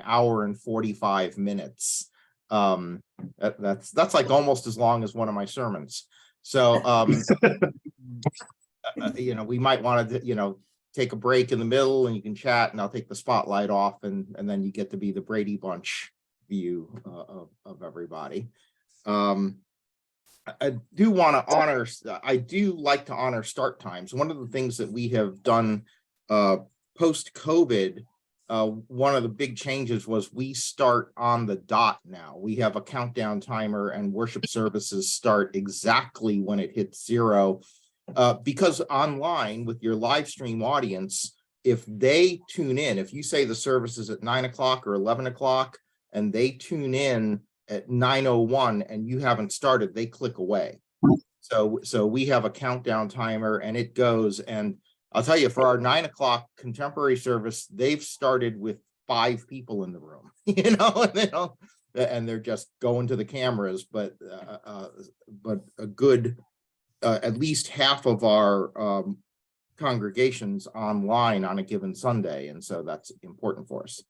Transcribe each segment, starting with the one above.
an hour and 45 minutes. That's like almost as long as one of my sermons. So, we might want to, take a break in the middle and you can chat and I'll take the spotlight off and then you get to be the Brady Bunch view of everybody. I do like to honor start times. One of the things that we have done post-COVID, one of the big changes was we start on the dot now. We have a countdown timer and worship services start exactly when it hits 0. Because online with your live stream audience, if they tune in, if you say the service is at 9 o'clock or 11 o'clock and they tune in at 9:01 and you haven't started, they click away. So we have a countdown timer and it goes, and I'll tell you, for our 9 o'clock contemporary service, they've started with 5 people in the room, and they're just going to the cameras, but a good at least half of our congregations online on a given Sunday, and so that's important for us.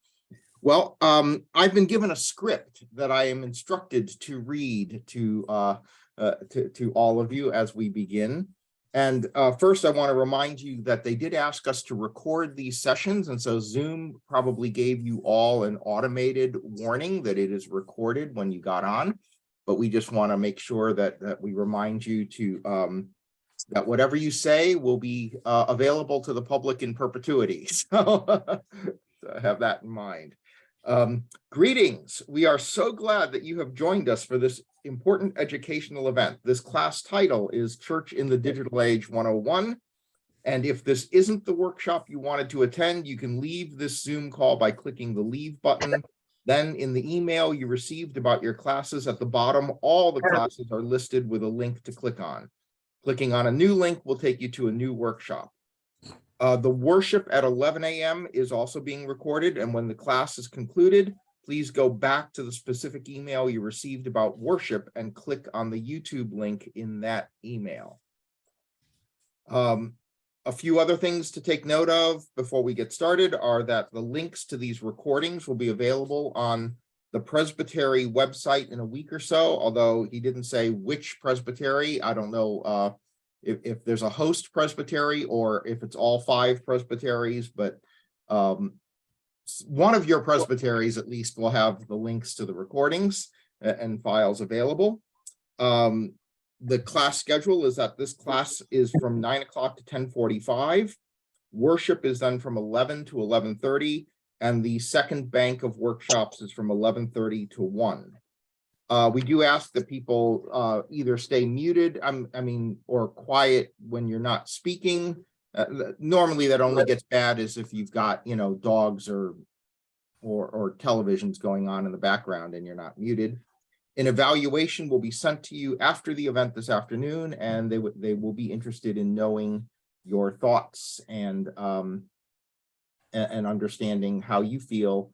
Well, I've been given a script that I am instructed to read to all of you as we begin. And first, I want to remind you that they did ask us to record these sessions, and so Zoom probably gave you all an automated warning that it is recorded when you got on. But we just want to make sure that we remind you to that whatever you say will be available to the public in perpetuity. So have that in mind. Greetings. We are so glad that you have joined us for this important educational event. This class title is Church in the Digital Age 101. And if this isn't the workshop you wanted to attend, you can leave this Zoom call by clicking the leave button. Then in the email you received about your classes at the bottom, all the classes are listed with a link to click on. Clicking on a new link will take you to a new workshop. The worship at 11 a.m. is also being recorded, and when the class is concluded, please go back to the specific email you received about worship and click on the YouTube link in that email. A few other things to take note of before we get started are that the links to these recordings will be available on the Presbytery website in a week or so, although he didn't say which Presbytery. I don't know if there's a host Presbytery or if it's all 5 presbyteries, but one of your presbyteries at least will have the links to the recordings and files available. The class schedule is that this class is from 9 o'clock to 10:45. Worship is done from 11 to 11:30, and the second bank of workshops is from 11:30 to 1. We do ask that people either stay muted, or quiet when you're not speaking. Normally that only gets bad as if you've got, dogs or televisions going on in the background and you're not muted. An evaluation will be sent to you after the event this afternoon, and they will be interested in knowing your thoughts and understanding how you feel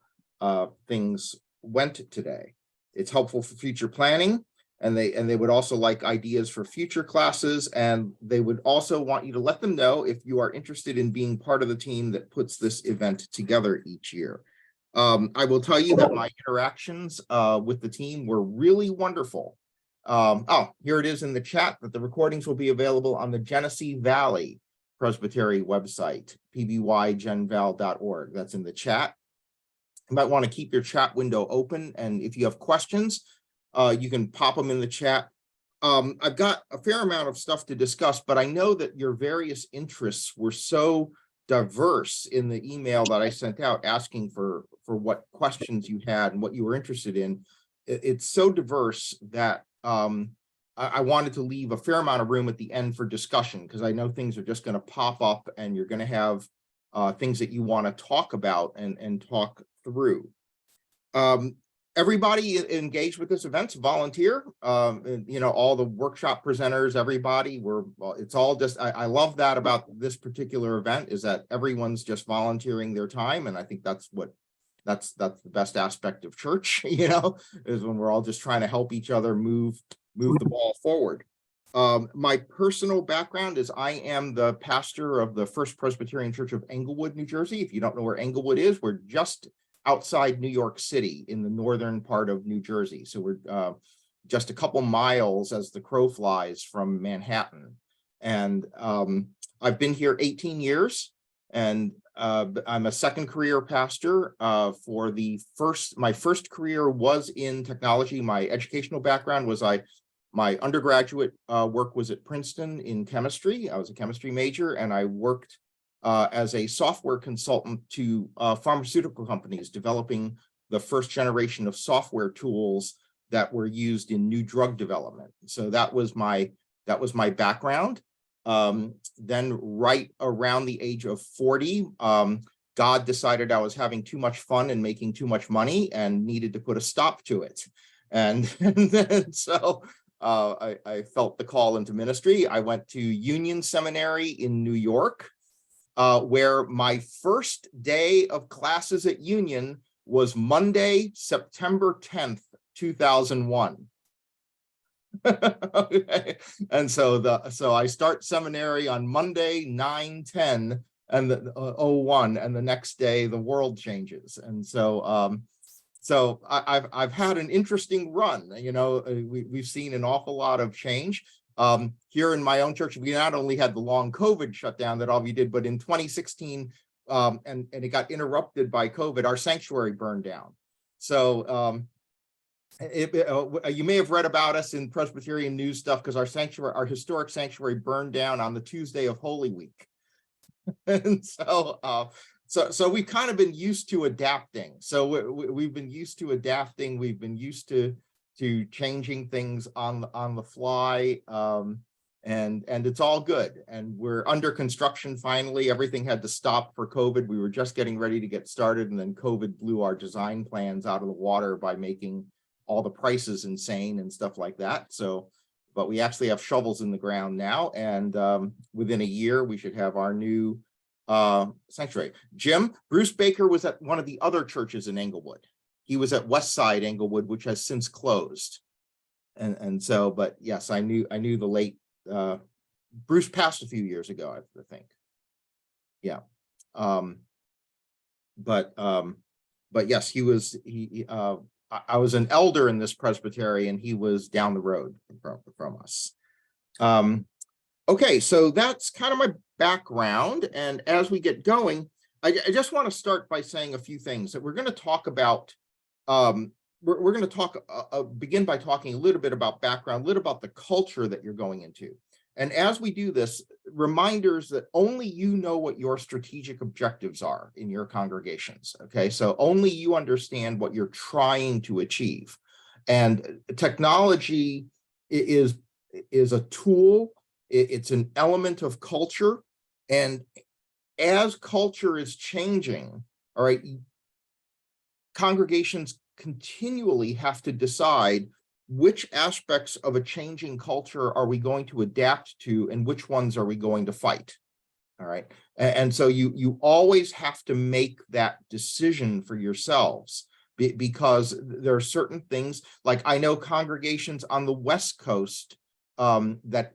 things went today. It's helpful for future planning, and they would also like ideas for future classes, and they would also want you to let them know if you are interested in being part of the team that puts this event together each year. I will tell you that my interactions with the team were really wonderful. Here it is in the chat that the recordings will be available on the Genesee Valley Presbytery website, pbygenval.org. That's in the chat. You might want to keep your chat window open, and if you have questions, you can pop them in the chat. I've got a fair amount of stuff to discuss, but I know that your various interests were so diverse in the email that I sent out asking for what questions you had and what you were interested in. It's so diverse that I wanted to leave a fair amount of room at the end for discussion, because I know things are just going to pop up and you're going to have things that you want to talk about and talk through. Everybody engaged with this event's volunteer. All the workshop presenters, everybody, it's all just, I love that about this particular event, is that everyone's just volunteering their time. And I think that's the best aspect of church, is when we're all just trying to help each other move the ball forward. My personal background is I am the pastor of the First Presbyterian Church of Englewood, New Jersey. If you don't know where Englewood is, we're just outside New York City in the northern part of New Jersey. So we're just a couple miles as the crow flies from Manhattan. And I've been here 18 years, and I'm a second career pastor. My first career was in technology. My educational background was my undergraduate work was at Princeton in chemistry. I was a chemistry major, and I worked as a software consultant to pharmaceutical companies, developing the first generation of software tools that were used in new drug development. So that was my background. Then right around the age of 40, God decided I was having too much fun and making too much money and needed to put a stop to it. And then, so I felt the call into ministry. I went to Union Seminary in New York, where my first day of classes at Union was Monday, September 10th, 2001. Okay. And so I start seminary on Monday, 9/10, and the 01, and the next day the world changes. And so so I've had an interesting run. You know, we've seen an awful lot of change. Here in my own church, we not only had the long COVID shutdown that all of you did, but in 2016, and it got interrupted by COVID, our sanctuary burned down. So you may have read about us in Presbyterian news stuff, because our historic sanctuary burned down on the Tuesday of Holy Week. And so we've kind of been used to adapting. So we've been used to adapting. We've been used to changing things on the fly, and it's all good. And we're under construction finally. Everything had to stop for COVID. We were just getting ready to get started, and then COVID blew our design plans out of the water by making all the prices insane and stuff like that. So, but we actually have shovels in the ground now, and within a year we should have our new sanctuary. Jim, Bruce Baker was at one of the other churches in Englewood. He was at Westside Englewood, which has since closed. And so, but yes, I knew the late Bruce passed a few years ago, I think. Yeah. But yes, I was an elder in this presbytery, and he was down the road from us. Okay, so that's kind of my background. And as we get going, I just want to start by saying a few things that we're going to talk about. We're going to begin by talking a little bit about background, a little about the culture that you're going into. And as we do this, reminders that only you know what your strategic objectives are in your congregations. Okay, so only you understand what you're trying to achieve. And technology is a tool. It's an element of culture. And as culture is changing, all right, congregations continually have to decide which aspects of a changing culture are we going to adapt to, and which ones are we going to fight. All right. And so you always have to make that decision for yourselves, because there are certain things, like I know congregations on the West Coast that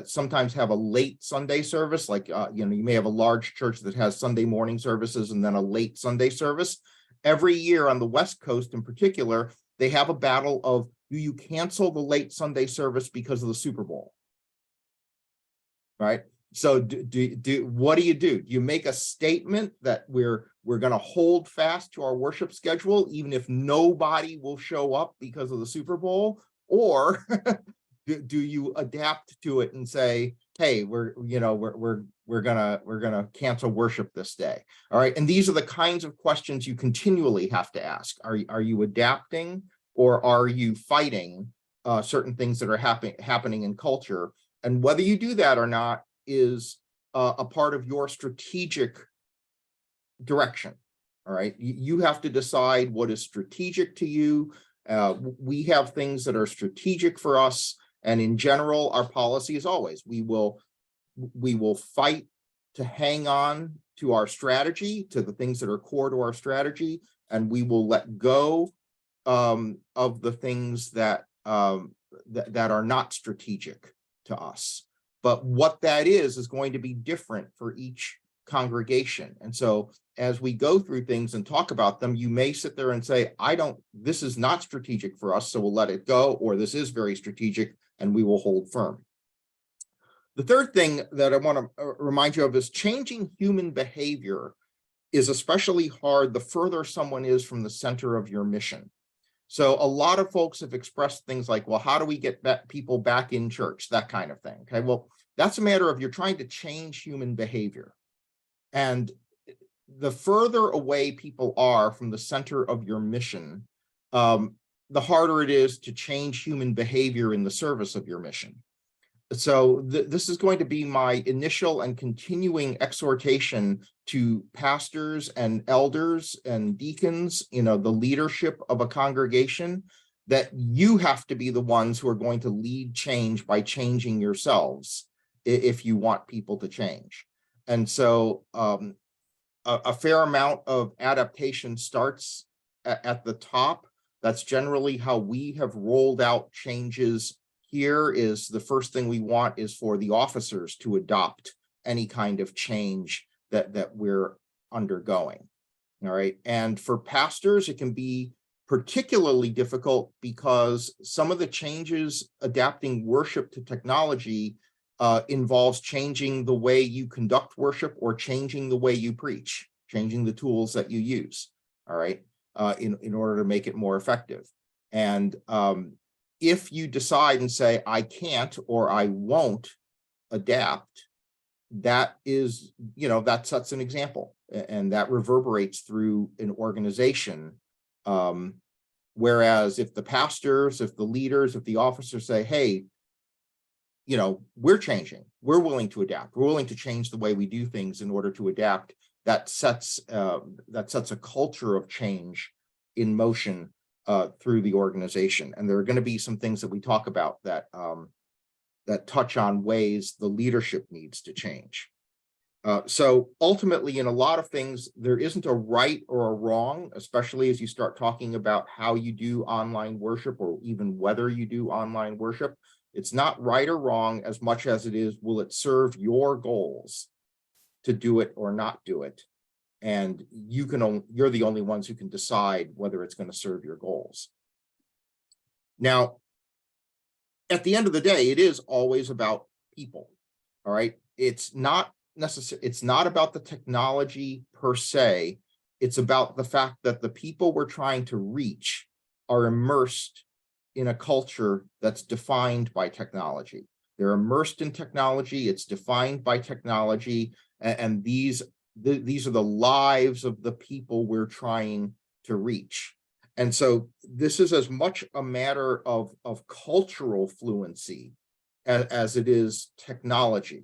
sometimes have a late Sunday service, like you may have a large church that has Sunday morning services and then a late Sunday service. Every year on the West Coast in particular, they have a battle of, do you cancel the late Sunday service because of the Super Bowl? Right. So what do? Do you make a statement that we're going to hold fast to our worship schedule, even if nobody will show up because of the Super Bowl? Or do you adapt to it and say, hey, we're gonna cancel worship this day? All right. And these are the kinds of questions you continually have to ask. Are you adapting, or are you fighting certain things that are happening in culture? And whether you do that or not is a part of your strategic direction. All right. You have to decide what is strategic to you. We have things that are strategic for us. And in general, our policy is always, we will fight to hang on to our strategy, to the things that are core to our strategy, and we will let go of the things that that are not strategic to us. But what that is going to be different for each congregation. And so as we go through things and talk about them, you may sit there and say, this is not strategic for us, so we'll let it go, or this is very strategic and we will hold firm. The third thing that I want to remind you of is changing human behavior is especially hard the further someone is from the center of your mission. So a lot of folks have expressed things like, well, how do we get people back in church? That kind of thing. Okay, well, that's a matter of you're trying to change human behavior. And the further away people are from the center of your mission, the harder it is to change human behavior in the service of your mission. So this is going to be my initial and continuing exhortation to pastors and elders and deacons, the leadership of a congregation, that you have to be the ones who are going to lead change by changing yourselves if you want people to change. And so a fair amount of adaptation starts at the top. That's generally how we have rolled out changes. Here is the first thing we want is for the officers to adopt any kind of change that we're undergoing. All right. And for pastors, it can be particularly difficult because some of the changes adapting worship to technology involves changing the way you conduct worship or changing the way you preach, changing the tools that you use. All right. In order to make it more effective. And if you decide and say, I can't or I won't adapt, that is, that sets an example, and that reverberates through an organization. Whereas if the pastors, if the leaders, if the officers say, hey, we're changing, we're willing to adapt, we're willing to change the way we do things in order to adapt, that sets a culture of change in motion through the organization. And there are going to be some things that we talk about that touch on ways the leadership needs to change. So ultimately, in a lot of things, there isn't a right or a wrong, especially as you start talking about how you do online worship or even whether you do online worship. It's not right or wrong as much as it is, will it serve your goals to do it or not do it? And you're the only ones who can decide whether it's going to serve your goals. Now, at the end of the day, it is always about people. All right. It's not about the technology per se. It's about the fact that the people we're trying to reach are immersed in a culture that's defined by technology. They're immersed in technology. It's defined by technology. And these are the lives of the people we're trying to reach. And so this is as much a matter of cultural fluency as it is technology,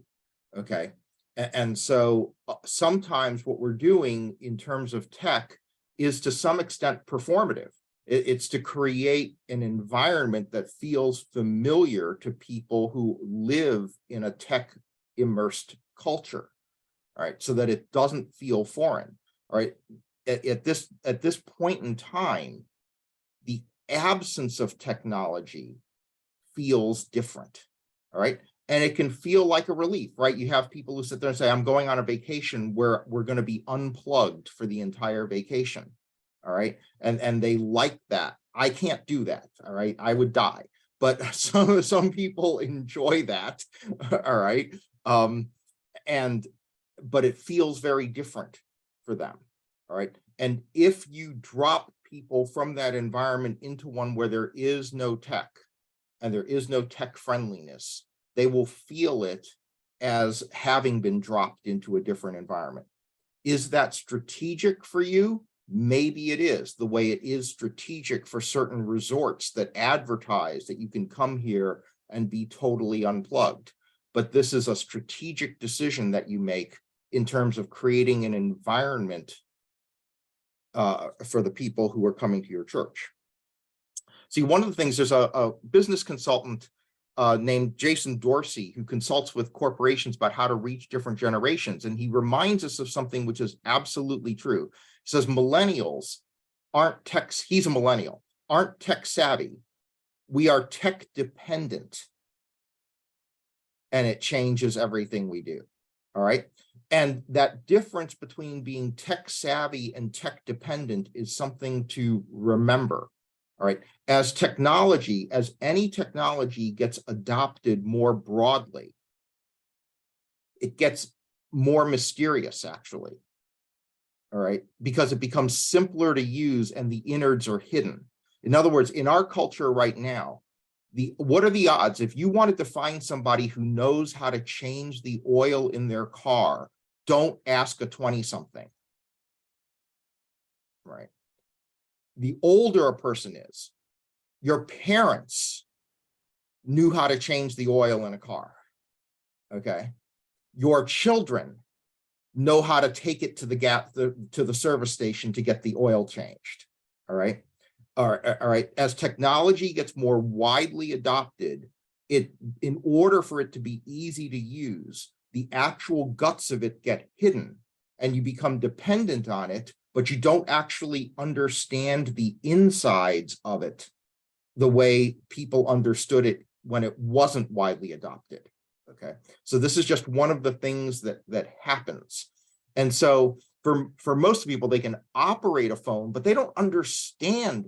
okay? And so sometimes what we're doing in terms of tech is to some extent performative. It's to create an environment that feels familiar to people who live in a tech-immersed culture. All right, so that it doesn't feel foreign. All right, at this point in time, the absence of technology feels different. All right, and it can feel like a relief, right? You have people who sit there and say, I'm going on a vacation where we're going to be unplugged for the entire vacation. All right, and they like that. I can't do that. All right, I would die. But some people enjoy that. All right, but it feels very different for them. All right. And if you drop people from that environment into one where there is no tech and there is no tech friendliness, they will feel it as having been dropped into a different environment. Is that strategic for you? Maybe it is, the way it is strategic for certain resorts that advertise that you can come here and be totally unplugged. But this is a strategic decision that you make in terms of creating an environment for the people who are coming to your church. See, one of the things, there's a business consultant named Jason Dorsey who consults with corporations about how to reach different generations. And he reminds us of something which is absolutely true. He says millennials aren't tech, he's a millennial, aren't tech savvy. We are tech dependent. And it changes everything we do. All right. And that difference between being tech savvy and tech dependent is something to remember. All right. As any technology gets adopted more broadly, it gets more mysterious, actually. All right. Because it becomes simpler to use and the innards are hidden. In other words, in our culture right now, what are the odds if you wanted to find somebody who knows how to change the oil in their car? Don't ask a 20-something, right? The older a person is, your parents knew how to change the oil in a car, okay? Your children know how to take it to the service station to get the oil changed, all right? All right. As technology gets more widely adopted, in order for it to be easy to use, the actual guts of it get hidden and you become dependent on it, but you don't actually understand the insides of it the way people understood it when it wasn't widely adopted. Okay. So this is just one of the things that happens. And so for most people, they can operate a phone, but they don't understand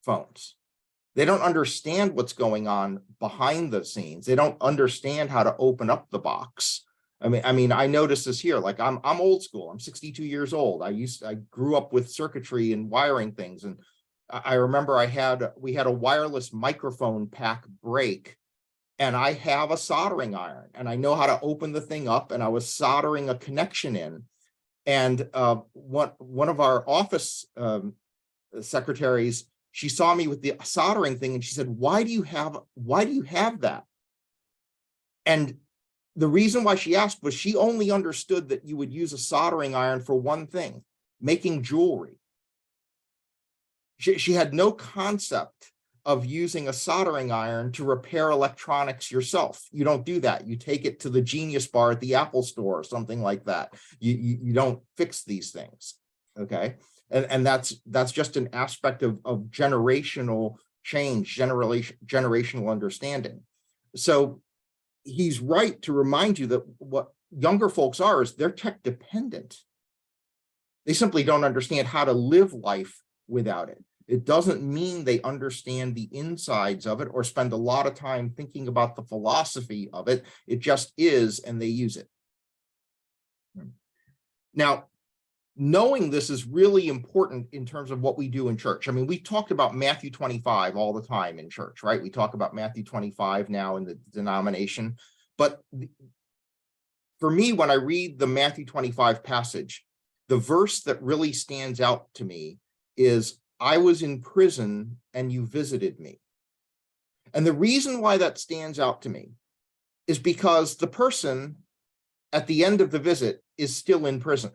phones. They don't understand what's going on behind the scenes. They don't understand how to open up the box. I mean, I notice this here. Like I'm old school. I'm 62 years old. I grew up with circuitry and wiring things. And I remember we had a wireless microphone pack break, and I have a soldering iron, and I know how to open the thing up. And I was soldering a connection in, and one of our office secretaries, she saw me with the soldering thing and she said, why do you have that? And the reason why she asked was she only understood that you would use a soldering iron for one thing, making jewelry. She had no concept of using a soldering iron to repair electronics yourself. You don't do that. You take it to the Genius Bar at the Apple Store or something like that. You don't fix these things, okay? And that's just an aspect of generational change, generational understanding. So he's right to remind you that what younger folks are is they're tech dependent. They simply don't understand how to live life without it. It doesn't mean they understand the insides of it or spend a lot of time thinking about the philosophy of it. It just is, and they use it. Now, knowing this is really important in terms of what we do in church. I mean, we talked about Matthew 25 all the time in church, right? We talk about Matthew 25 now in the denomination. But for me, when I read the Matthew 25 passage, the verse that really stands out to me is, I was in prison and you visited me. And the reason why that stands out to me is because the person at the end of the visit is still in prison.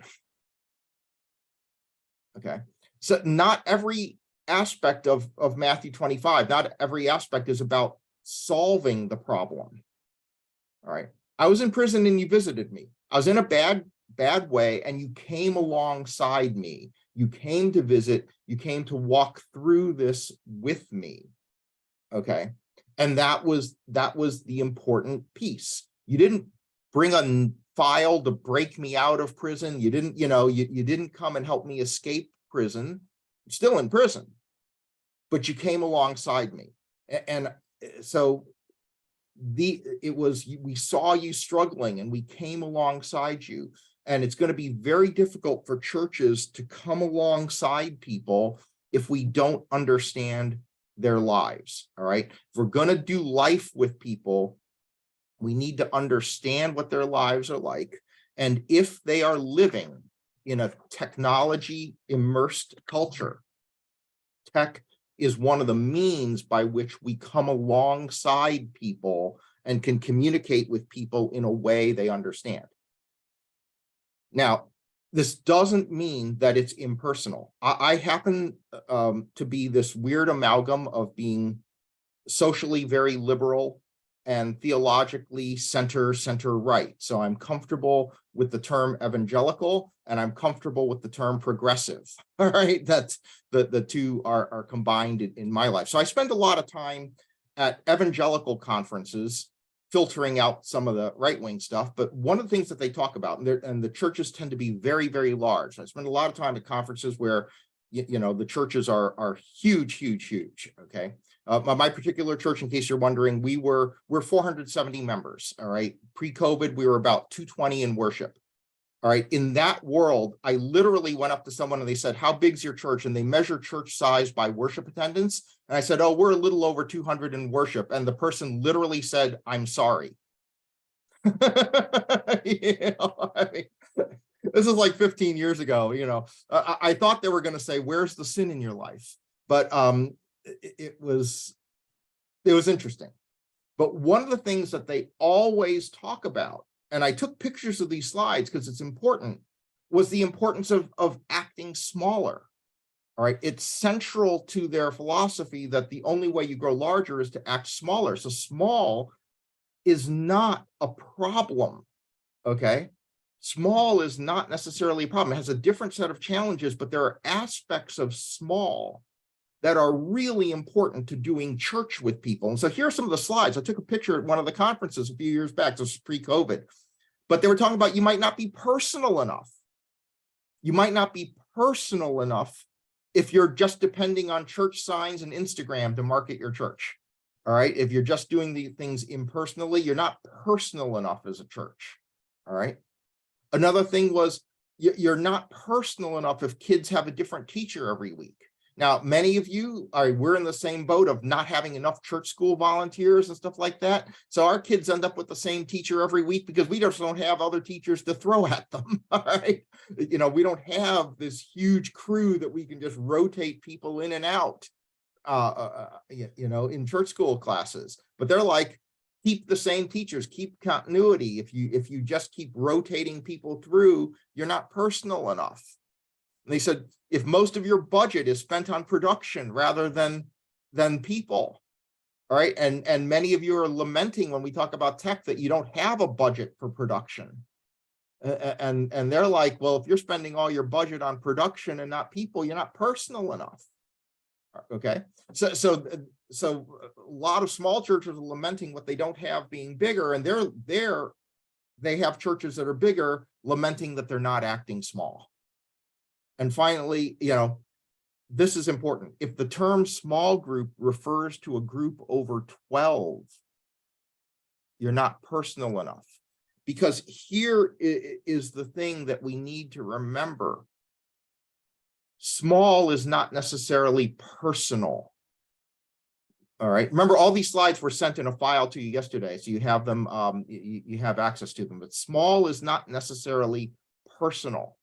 Okay, so not every aspect of Matthew 25, not every aspect is about solving the problem. All right, I was in prison and you visited me. I was in a bad way and you came alongside me. You came to visit, you came to walk through this with me. Okay, and that was the important piece. You didn't bring a file to break me out of prison. You didn't, you didn't come and help me escape prison. I'm still in prison, but you came alongside me. And so we saw you struggling and we came alongside you. And it's going to be very difficult for churches to come alongside people if we don't understand their lives. All right. If we're going to do life with people, we need to understand what their lives are like. And if they are living in a technology immersed culture, tech is one of the means by which we come alongside people and can communicate with people in a way they understand. Now, this doesn't mean that it's impersonal. I happen to be this weird amalgam of being socially very liberal and theologically center-right. So I'm comfortable with the term evangelical and I'm comfortable with the term progressive. All right, that's the two are combined in my life. So I spend a lot of time at evangelical conferences filtering out some of the right-wing stuff. But one of the things that they talk about, and the churches tend to be very, very large. I spend a lot of time at conferences where, the churches are huge, huge, huge. Okay. My particular church, in case you're wondering, we're 470 members. All right. Pre-COVID, we were about 220 in worship. All right. In that world, I literally went up to someone and they said, "How big's your church?" And they measure church size by worship attendance. And I said, "Oh, we're a little over 200 in worship." And the person literally said, "I'm sorry." I mean, this is like 15 years ago. I thought they were going to say, "Where's the sin in your life?" But it was interesting. But one of the things that they always talk about, and I took pictures of these slides because it's important, was the importance of acting smaller. All right. It's central to their philosophy that the only way you grow larger is to act smaller. So small is not a problem. Okay. Small is not necessarily a problem. It has a different set of challenges, but there are aspects of small that are really important to doing church with people. And so here are some of the slides. I took a picture at one of the conferences a few years back. This was pre-COVID, but they were talking about you might not be personal enough. You might not be personal enough if you're just depending on church signs and Instagram to market your church. All right. If you're just doing the things impersonally, you're not personal enough as a church. All right. Another thing was you're not personal enough if kids have a different teacher every week. Now, many of you we're in the same boat of not having enough church school volunteers and stuff like that. So our kids end up with the same teacher every week because we just don't have other teachers to throw at them. All right. We don't have this huge crew that we can just rotate people in and out, in church school classes. But they're like, keep the same teachers, keep continuity. If you just keep rotating people through, you're not personal enough. And they said, if most of your budget is spent on production rather than people, all right, and many of you are lamenting when we talk about tech that you don't have a budget for production, and they're like, well, if you're spending all your budget on production and not people, you're not personal enough. Okay, so a lot of small churches are lamenting what they don't have being bigger, and they have churches that are bigger lamenting that they're not acting small. And finally, this is important. If the term small group refers to a group over 12, you're not personal enough. Because here is the thing that we need to remember. Small is not necessarily personal. All right. Remember, all these slides were sent in a file to you yesterday, so you have them, you have access to them. But small is not necessarily personal.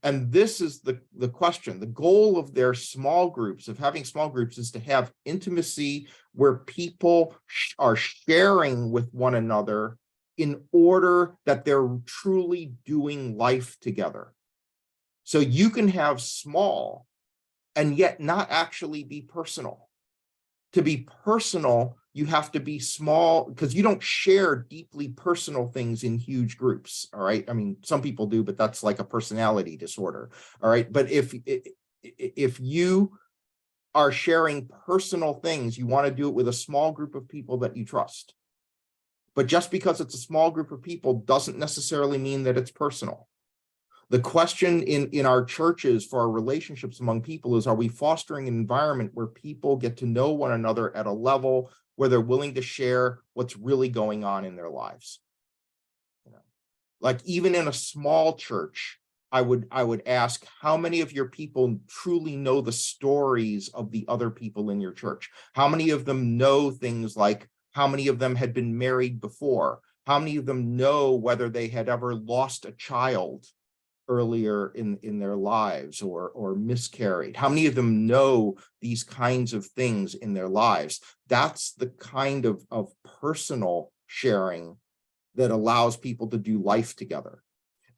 And this is the question. The goal of their small groups, of having small groups, is to have intimacy where people are sharing with one another in order that they're truly doing life together. So you can have small and yet not actually be personal. To be personal, you have to be small, because you don't share deeply personal things in huge groups. All right. I mean, some people do, but that's like a personality disorder. All right. But if you are sharing personal things, you want to do it with a small group of people that you trust. But just because it's a small group of people doesn't necessarily mean that it's personal. The question in our churches for our relationships among people is, are we fostering an environment where people get to know one another at a level where they're willing to share what's really going on in their lives? Like even in a small church, I would ask, how many of your people truly know the stories of the other people in your church? How many of them know things like how many of them had been married before? How many of them know whether they had ever lost a child earlier in their lives or miscarried? How many of them know these kinds of things in their lives? That's the kind of personal sharing that allows people to do life together.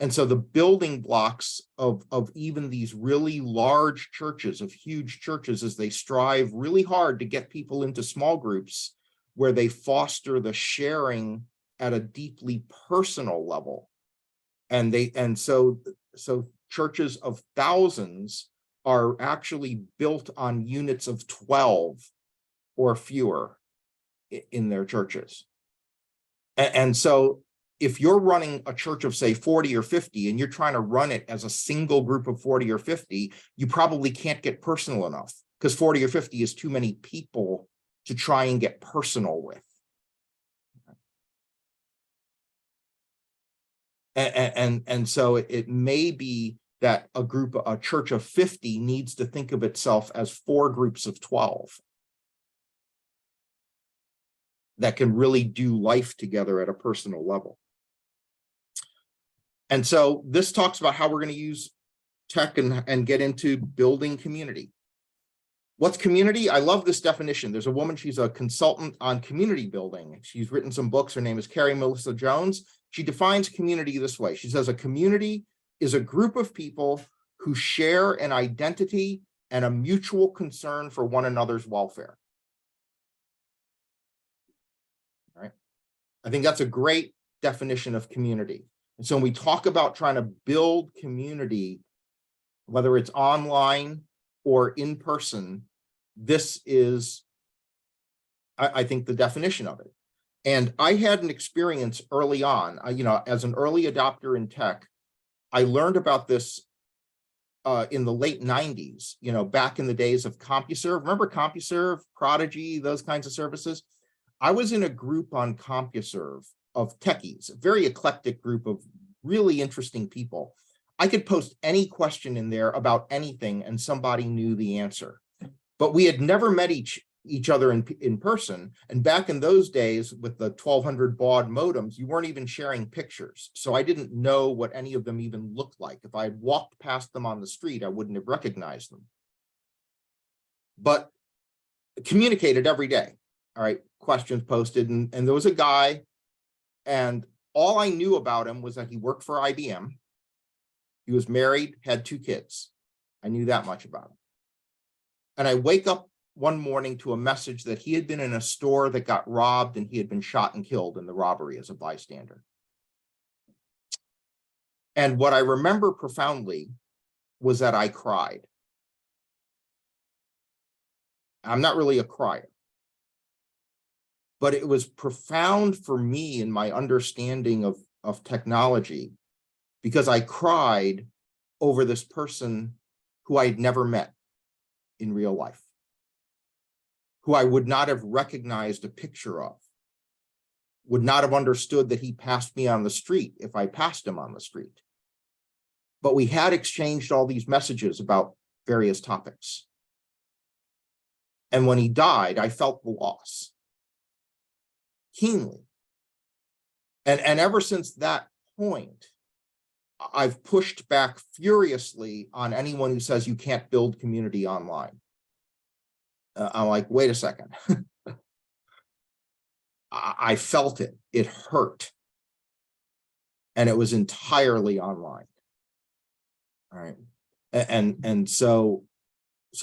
And so the building blocks of even these really large churches, of huge churches, as they strive really hard to get people into small groups where they foster the sharing at a deeply personal level. And so churches of thousands are actually built on units of 12 or fewer in their churches. And so if you're running a church of, say, 40 or 50, and you're trying to run it as a single group of 40 or 50, you probably can't get personal enough, because 40 or 50 is too many people to try and get personal with. And so it may be that a church of 50 needs to think of itself as 4 groups of 12 that can really do life together at a personal level. And so this talks about how we're going to use tech and get into building community. What's community? I love this definition. There's a woman, she's a consultant on community building. She's written some books. Her name is Carrie Melissa Jones. She defines community this way. She says a community is a group of people who share an identity and a mutual concern for one another's welfare. All right. I think that's a great definition of community. And so when we talk about trying to build community, whether it's online or in person, this is, I think, the definition of it. And I had an experience early on, as an early adopter in tech, I learned about this in the late 90s, back in the days of CompuServe. Remember CompuServe, Prodigy, those kinds of services? I was in a group on CompuServe of techies, a very eclectic group of really interesting people. I could post any question in there about anything and somebody knew the answer. But we had never met each other in person. And back in those days with the 1200 baud modems, you weren't even sharing pictures. So I didn't know what any of them even looked like. If I had walked past them on the street, I wouldn't have recognized them. But communicated every day. All right, questions posted. And there was a guy, and all I knew about him was that he worked for IBM. He was married, had 2 kids. I knew that much about him. And I wake up one morning to a message that he had been in a store that got robbed and he had been shot and killed in the robbery as a bystander. And what I remember profoundly was that I cried. I'm not really a crier, but it was profound for me in my understanding of technology, because I cried over this person who I had never met in real life, who I would not have recognized a picture of, would not have understood that he passed me on the street if I passed him on the street. But we had exchanged all these messages about various topics. And when he died, I felt the loss keenly. And ever since that point, I've pushed back furiously on anyone who says you can't build community online. I'm like, wait a second. I felt it. It hurt. And it was entirely online. All right. And so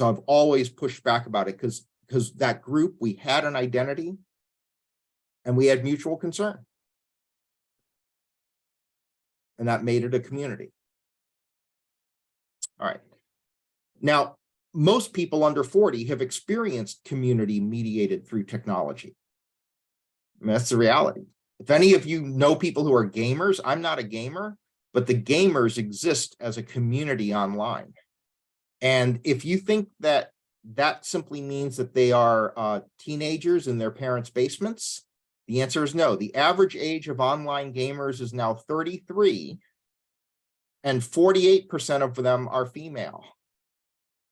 I've always pushed back about it because that group, we had an identity and we had mutual concern. And that made it a community. All right. Now, most people under 40 have experienced community mediated through technology. I mean, that's the reality. If any of you know people who are gamers, I'm not a gamer, but the gamers exist as a community online. And if you think that that simply means that they are teenagers in their parents' basements, the answer is no. The average age of online gamers is now 33, and 48% of them are female.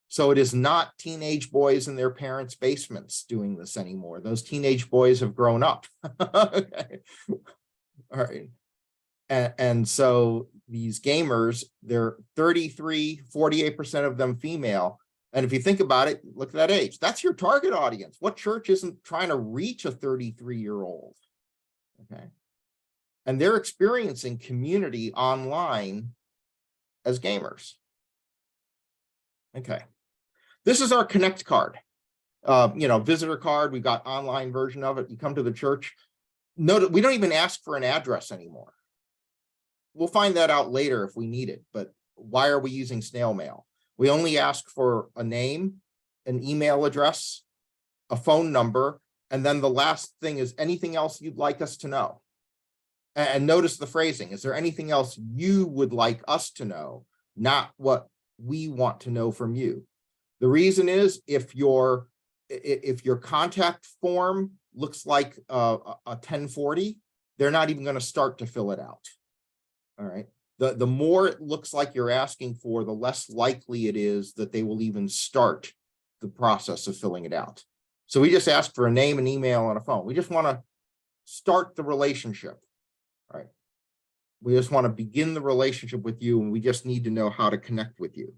So it is not teenage boys in their parents' basements doing this anymore. Those teenage boys have grown up. Okay. All right. And so these gamers, they're 33, 48% of them female. And if you think about it, look at that age. That's your target audience. What church isn't trying to reach a 33-year-old? Okay. And they're experiencing community online as gamers. Okay. This is our Connect card. Visitor card. We've got online version of it. You come to the church. Note, we don't even ask for an address anymore. We'll find that out later if we need it. But why are we using snail mail? We only ask for a name, an email address, a phone number, and then the last thing is anything else you'd like us to know. And notice the phrasing. Is there anything else you would like us to know, not what we want to know from you? The reason is if your contact form looks like a 1040, they're not even going to start to fill it out. All right. The more it looks like you're asking for, the less likely it is that they will even start the process of filling it out. So we just ask for a name, and email, and a phone. We just want to start the relationship. All right. We just want to begin the relationship with you, and we just need to know how to connect with you.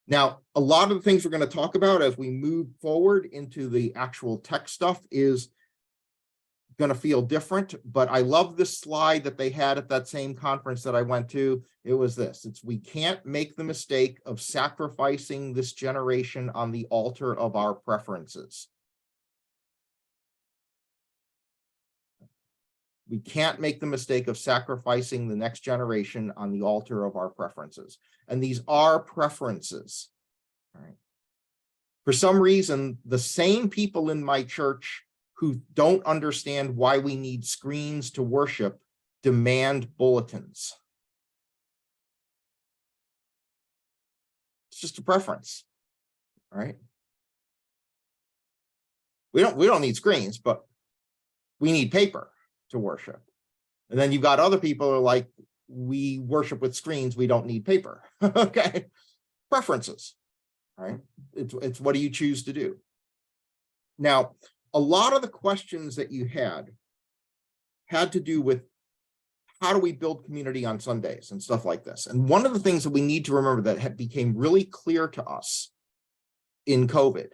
Now, a lot of the things we're going to talk about as we move forward into the actual tech stuff is going to feel different, but I love this slide that they had at that same conference that I went to. It was this. We can't make the mistake of sacrificing this generation on the altar of our preferences. We can't make the mistake of sacrificing the next generation on the altar of our preferences. And these are preferences. All right. For some reason, the same people in my church who don't understand why we need screens to worship demand bulletins. It's just a preference. All right. We don't need screens, but we need paper to worship. And then you've got other people who are like, we worship with screens, we don't need paper. Okay. Preferences. All right. It's what do you choose to do? Now, a lot of the questions that you had to do with how do we build community on Sundays and stuff like this. And one of the things that we need to remember that became really clear to us in COVID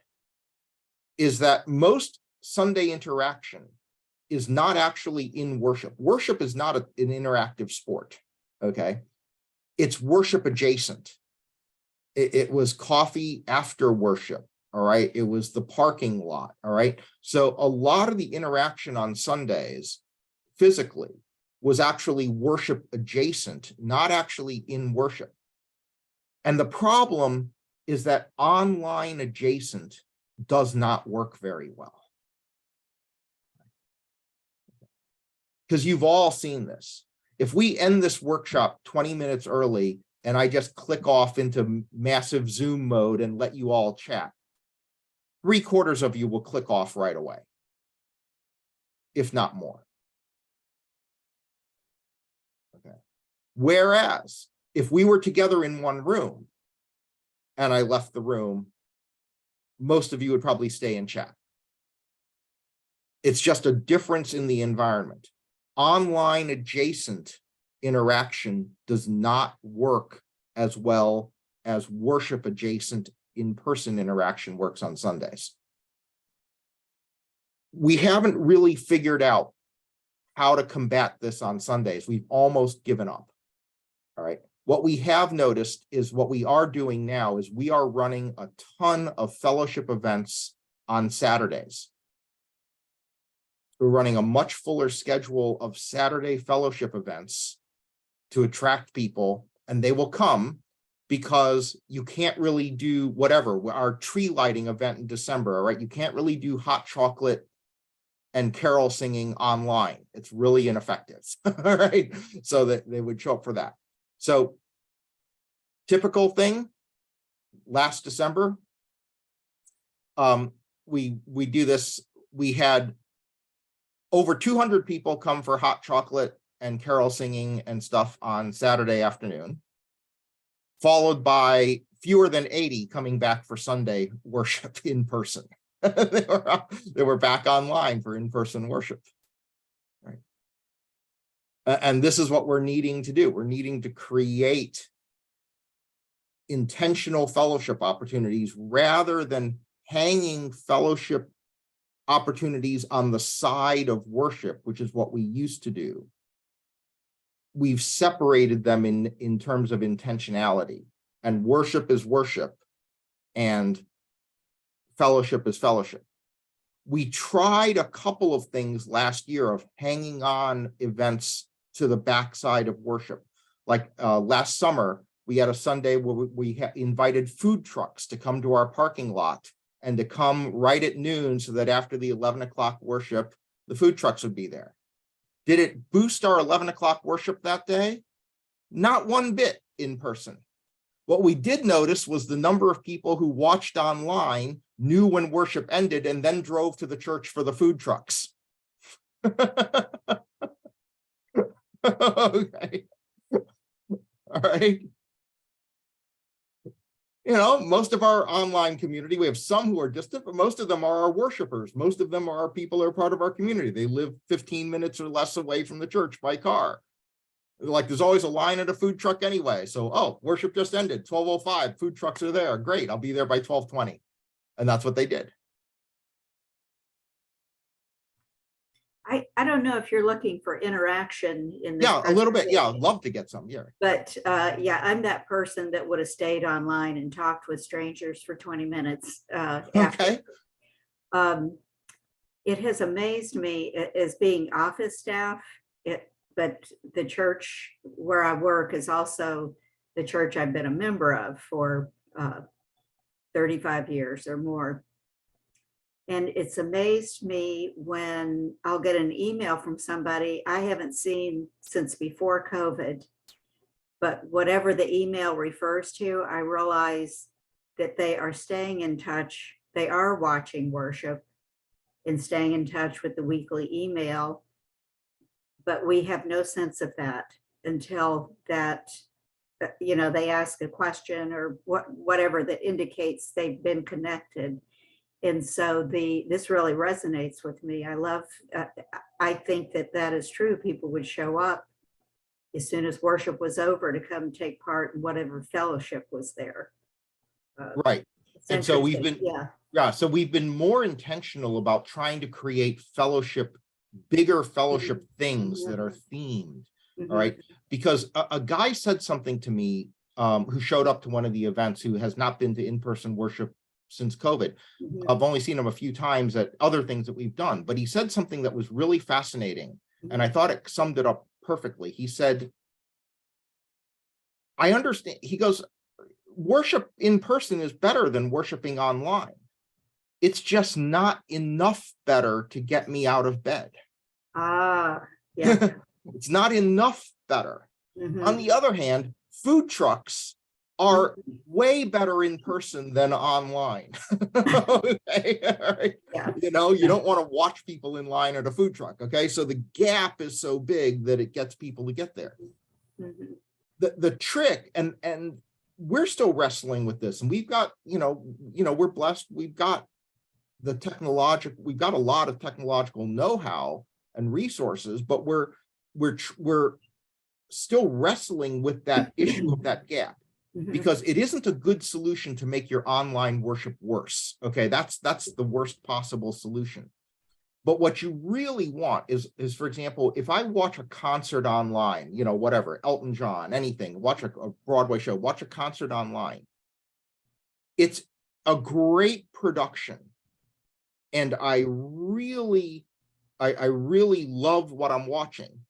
is that most Sunday interaction is not actually in worship. Worship is not an interactive sport, okay? It's worship adjacent. It was coffee after worship, all right? It was the parking lot, all right? So a lot of the interaction on Sundays physically was actually worship adjacent, not actually in worship. And the problem is that online adjacent does not work very well. Because you've all seen this. If we end this workshop 20 minutes early and I just click off into massive Zoom mode and let you all chat, 3/4 of you will click off right away, if not more. Okay. Whereas if we were together in one room and I left the room, most of you would probably stay and chat. It's just a difference in the environment. Online adjacent interaction does not work as well as worship adjacent in-person interaction works on Sundays. We haven't really figured out how to combat this on Sundays. We've almost given up. All right. What we have noticed is what we are doing now is we are running a ton of fellowship events on Saturdays. We're running a much fuller schedule of Saturday fellowship events to attract people, and they will come because you can't really do whatever. Our tree lighting event in December, all right? You can't really do hot chocolate and carol singing online. It's really ineffective, all right? So that they would show up for that. So typical thing, last December, we do this. We had over 200 people come for hot chocolate and carol singing and stuff on Saturday afternoon, followed by fewer than 80 coming back for Sunday worship in person. they were back online for in-person worship. Right. And this is what we're needing to do. We're needing to create intentional fellowship opportunities rather than hanging fellowship opportunities on the side of worship, which is what we used to do. We've separated them in terms of intentionality, and worship is worship and fellowship is fellowship. We tried a couple of things last year of hanging on events to the backside of worship. Like last summer, we had a Sunday where we invited food trucks to come to our parking lot and to come right at noon so that after the 11 o'clock worship, the food trucks would be there. Did it boost our 11 o'clock worship that day? Not one bit in person. What we did notice was the number of people who watched online, knew when worship ended, and then drove to the church for the food trucks. Okay. All right. You know, most of our online community, we have some who are distant, but most of them are our worshipers. Most of them are people who are part of our community. They live 15 minutes or less away from the church by car. Like, there's always a line at a food truck anyway. So, oh, worship just ended, 12:05, food trucks are there. Great, I'll be there by 12:20. And that's what they did. I don't know if you're looking for interaction in this. Yeah, a little bit. Yeah, I'd love to get some. Yeah. But yeah, I'm that person that would have stayed online and talked with strangers for 20 minutes after. Okay. It has amazed me as being office staff, but the church where I work is also the church I've been a member of for 35 years or more. And it's amazed me when I'll get an email from somebody I haven't seen since before COVID, but whatever the email refers to, I realize that they are staying in touch. They are watching worship and staying in touch with the weekly email, but we have no sense of that until that, you know, they ask a question or whatever that indicates they've been connected. And so this really resonates with me. I think that is true. People would show up as soon as worship was over to come take part in whatever fellowship was there. Right. And so we've been, so we've been more intentional about trying to create fellowship, bigger fellowship things that are themed. All right. Because a guy said something to me who showed up to one of the events, who has not been to in-person worship since COVID. I've only seen him a few times at other things that we've done, but he said something that was really fascinating. And I thought it summed it up perfectly. He said, I understand. He goes, worship in person is better than worshiping online. It's just not enough better to get me out of bed. Yeah. It's not enough better. On the other hand, food trucks are way better in person than online. Okay. All right. Yeah. You know, you don't want to watch people in line at a food truck. Okay. So the gap is so big that it gets people to get there. The trick, and we're still wrestling with this, and we've got, we're blessed. We've got we've got a lot of technological know-how and resources, but we're still wrestling with that issue of that gap. Because it isn't a good solution to make your online worship worse. Okay, that's the worst possible solution. But what you really want is, for example, if I watch a concert online, whatever, Elton John, anything, watch a Broadway show, watch a concert online. It's a great production. And I really love what I'm watching.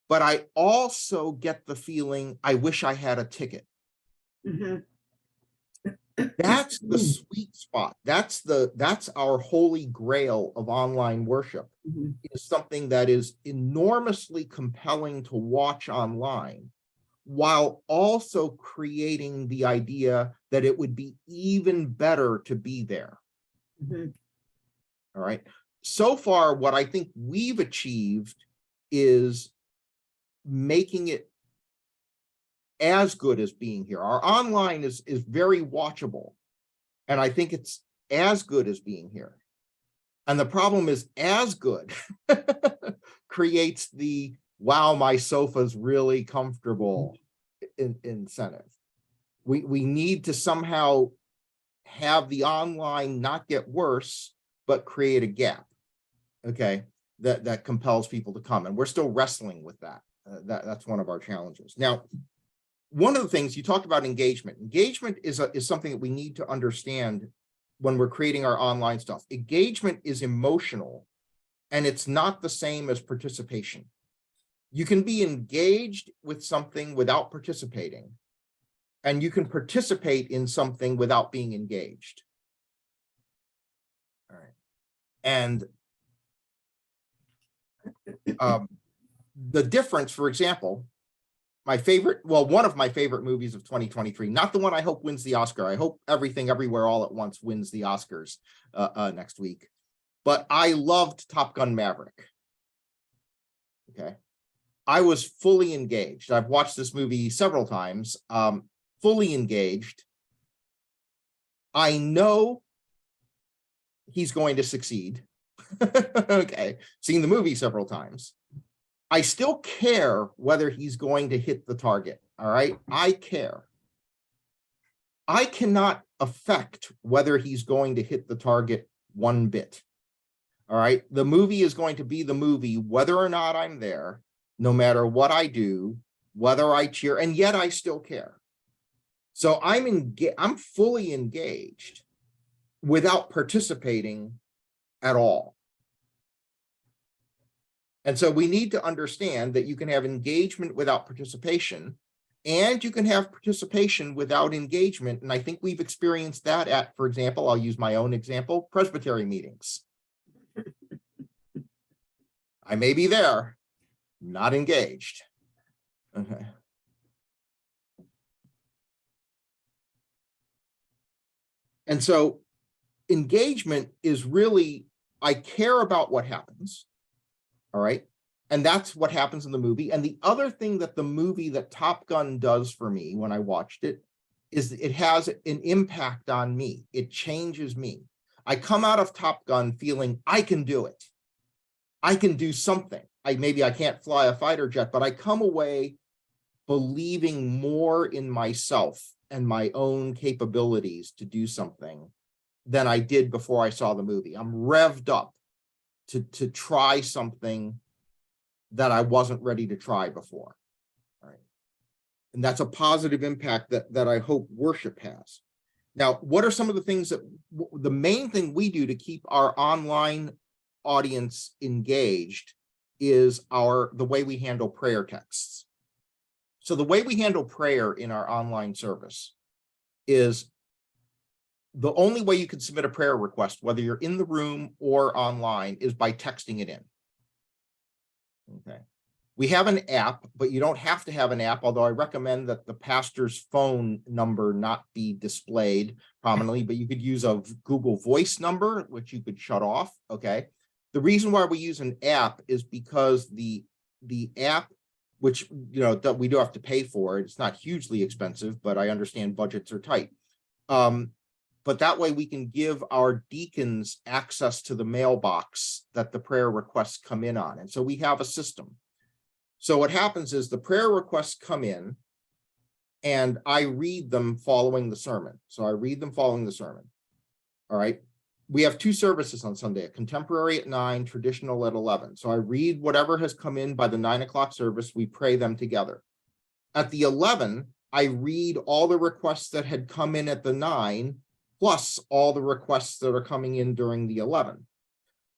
But I also get the feeling I wish I had a ticket. That's the sweet spot. That's our holy grail of online worship. Is something that is enormously compelling to watch online, while also creating the idea that it would be even better to be there. All right. So far, what I think we've achieved is making it as good as being here. Our online is very watchable, and I think it's as good as being here. And the problem is, as good creates the wow, my sofa's really comfortable incentive. We need to somehow have the online not get worse, but create a gap, okay, that compels people to come. And we're still wrestling with that. That's one of our challenges. Now, one of the things you talked about, engagement. Engagement is something that we need to understand when we're creating our online stuff. Engagement is emotional, and it's not the same as participation. You can be engaged with something without participating, and you can participate in something without being engaged. All right. And The difference, for example, one of my favorite movies of 2023, not the one I hope wins the Oscar. I hope Everything Everywhere All at Once wins the Oscars next week. But I loved Top Gun Maverick. Okay. I was fully engaged. I've watched this movie several times, fully engaged. I know he's going to succeed. Okay. Seen the movie several times. I still care whether he's going to hit the target. All right. I care. I cannot affect whether he's going to hit the target one bit. All right. The movie is going to be the movie, whether or not I'm there, no matter what I do, whether I cheer, and yet I still care. So I'm fully engaged without participating at all. And so we need to understand that you can have engagement without participation, and you can have participation without engagement. And I think we've experienced that at, for example, I'll use my own example, Presbytery meetings. I may be there, not engaged. Okay. And so engagement is really, I care about what happens. All right. And that's what happens in the movie. And the other thing that the movie that Top Gun does for me when I watched it is it has an impact on me. It changes me. I come out of Top Gun feeling I can do it. I can do something. Maybe I can't fly a fighter jet, but I come away believing more in myself and my own capabilities to do something than I did before I saw the movie. I'm revved up to try something that I wasn't ready to try before. All right. And that's a positive impact that I hope worship has. Now, what are some of the things that the main thing we do to keep our online audience engaged is the way we handle prayer texts. So the way we handle prayer in our online service is the only way you can submit a prayer request, whether you're in the room or online, is by texting it in. Okay. We have an app, but you don't have to have an app, although I recommend that the pastor's phone number not be displayed prominently, but you could use a Google Voice number, which you could shut off. Okay. The reason why we use an app is because the app, which that we do have to pay for, it's not hugely expensive, but I understand budgets are tight. But that way we can give our deacons access to the mailbox that the prayer requests come in on. And so we have a system. So what happens is the prayer requests come in and I read them following the sermon. So I read them following the sermon. All right. We have two services on Sunday, a contemporary at 9, traditional at 11. So I read whatever has come in by the 9 o'clock service. We pray them together. At the 11, I read all the requests that had come in at the 9, plus all the requests that are coming in during the 11.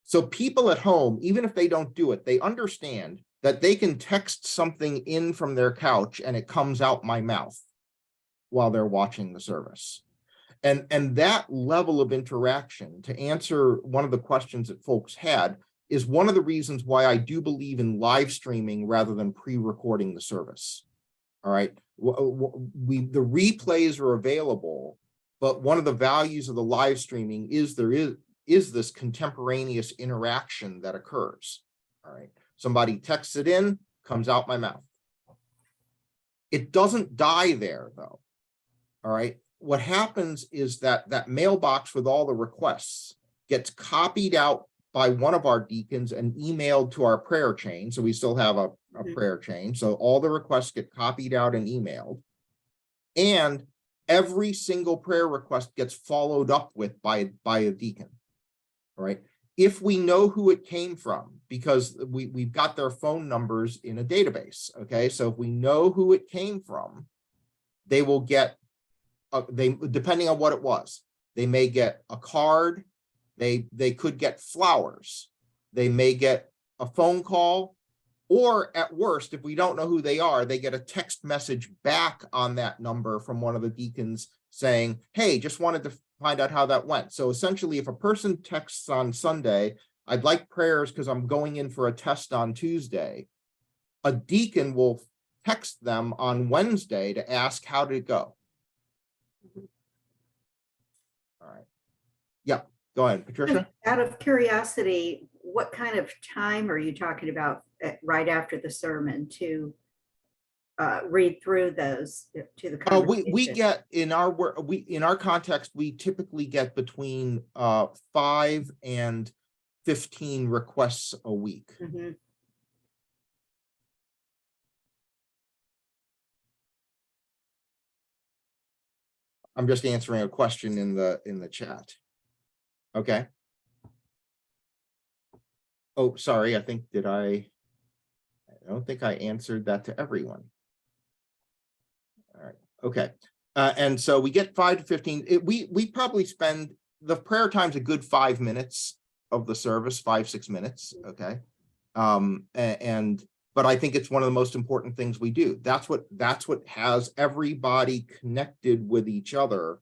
So people at home, even if they don't do it, they understand that they can text something in from their couch and it comes out my mouth while they're watching the service. And that level of interaction, to answer one of the questions that folks had, is one of the reasons why I do believe in live streaming rather than pre-recording the service. All right. The replays are available, but one of the values of the live streaming is there is this contemporaneous interaction that occurs. All right. Somebody texts it in, comes out my mouth. It doesn't die there, though. All right. What happens is that mailbox with all the requests gets copied out by one of our deacons and emailed to our prayer chain. So we still have a prayer chain. So all the requests get copied out and emailed. And every single prayer request gets followed up with by a deacon. All right. If we know who it came from, because we've got their phone numbers in a database. Okay. So if we know who it came from, they will get, depending on what it was, they may get a card. They could get flowers. They may get a phone call, or at worst, if we don't know who they are, they get a text message back on that number from one of the deacons saying, hey, just wanted to find out how that went. So essentially, if a person texts on Sunday, I'd like prayers because I'm going in for a test on Tuesday, a deacon will text them on Wednesday to ask how did it go. All right. Yeah, go ahead, Patricia. Out of curiosity, what kind of time are you talking about right after the sermon to read through those to the congregation? We get in our context, we typically get between 5 and 15 requests a week. Mm-hmm. I'm just answering a question in the chat. Okay. Oh, sorry. I don't think I answered that to everyone. All right. Okay. And so we get 5 to 15. We probably spend the prayer time's a good 5 minutes of the service, 5-6 minutes. Okay. But I think it's one of the most important things we do. That's what has everybody connected with each other.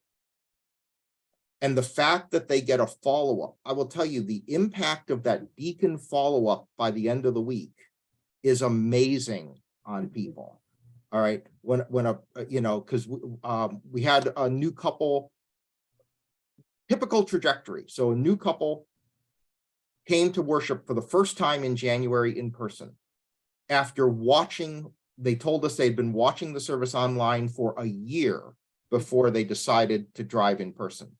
And the fact that they get a follow-up, I will tell you, the impact of that deacon follow-up by the end of the week is amazing on people. All right. Because we had a new couple, typical trajectory. So a new couple came to worship for the first time in January in person. After watching, they told us they'd been watching the service online for a year before they decided to drive in person.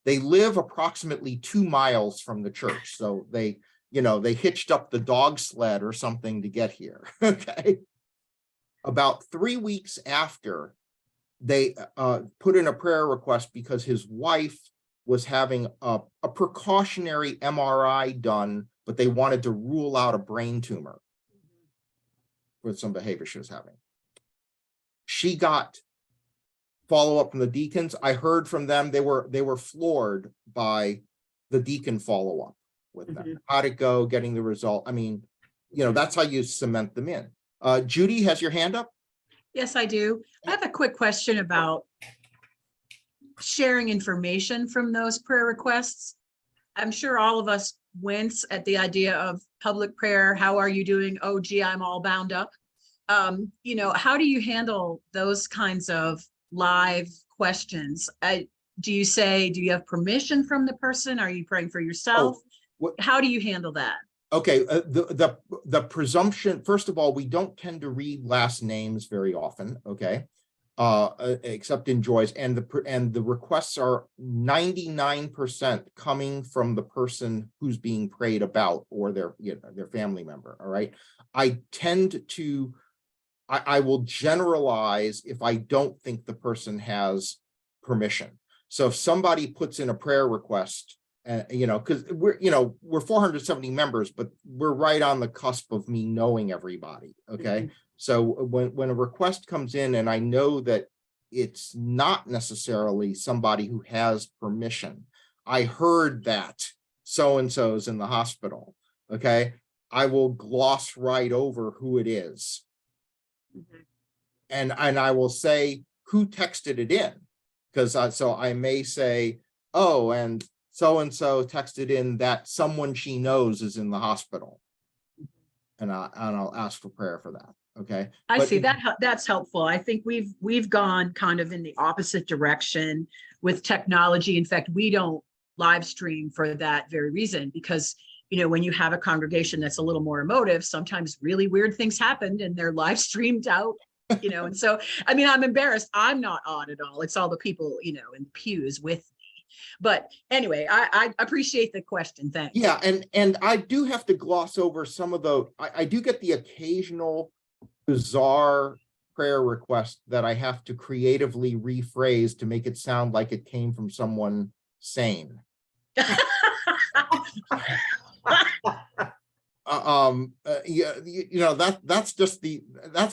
They live approximately 2 miles from the church. So they hitched up the dog sled or something to get here. Okay. About 3 weeks after, they put in a prayer request because his wife was having a precautionary MRI done, but they wanted to rule out a brain tumor with some behavior she was having. She got follow-up from the deacons. I heard from them, they were floored by the deacon follow-up with them. How'd it go, getting the result? I mean, that's how you cement them in. Judy has your hand up? Yes, I do. I have a quick question about sharing information from those prayer requests. I'm sure all of us wince at the idea of public prayer. How are you doing? Oh, gee, I'm all bound up. How do you handle those kinds of live questions? Do you have permission from the person? Are you praying for yourself? How do you handle that? Okay, the presumption, first of all, we don't tend to read last names very often, okay? Except in Joyce, and the requests are 99% coming from the person who's being prayed about or their family member. All right. I will generalize if I don't think the person has permission. So if somebody puts in a prayer request, because we're 470 members, but we're right on the cusp of me knowing everybody. Okay. Mm-hmm. So when a request comes in and I know that it's not necessarily somebody who has permission, I heard that so-and-so's in the hospital. Okay. I will gloss right over who it is. Mm-hmm. And I will say who texted it in, because so I may say, oh, and so-and-so texted in that someone she knows is in the hospital. And I'll ask for prayer for that. Okay. I see that. That's helpful. I think we've gone kind of in the opposite direction with technology. In fact, we don't live stream for that very reason, because when you have a congregation that's a little more emotive, sometimes really weird things happen and they're live streamed out, and so, I mean, I'm embarrassed. I'm not on at all. It's all the people, in the pews with me. But anyway, I appreciate the question. Thanks. Yeah. And I do have to gloss over some of I do get the occasional bizarre prayer request that I have to creatively rephrase to make it sound like it came from someone sane. That's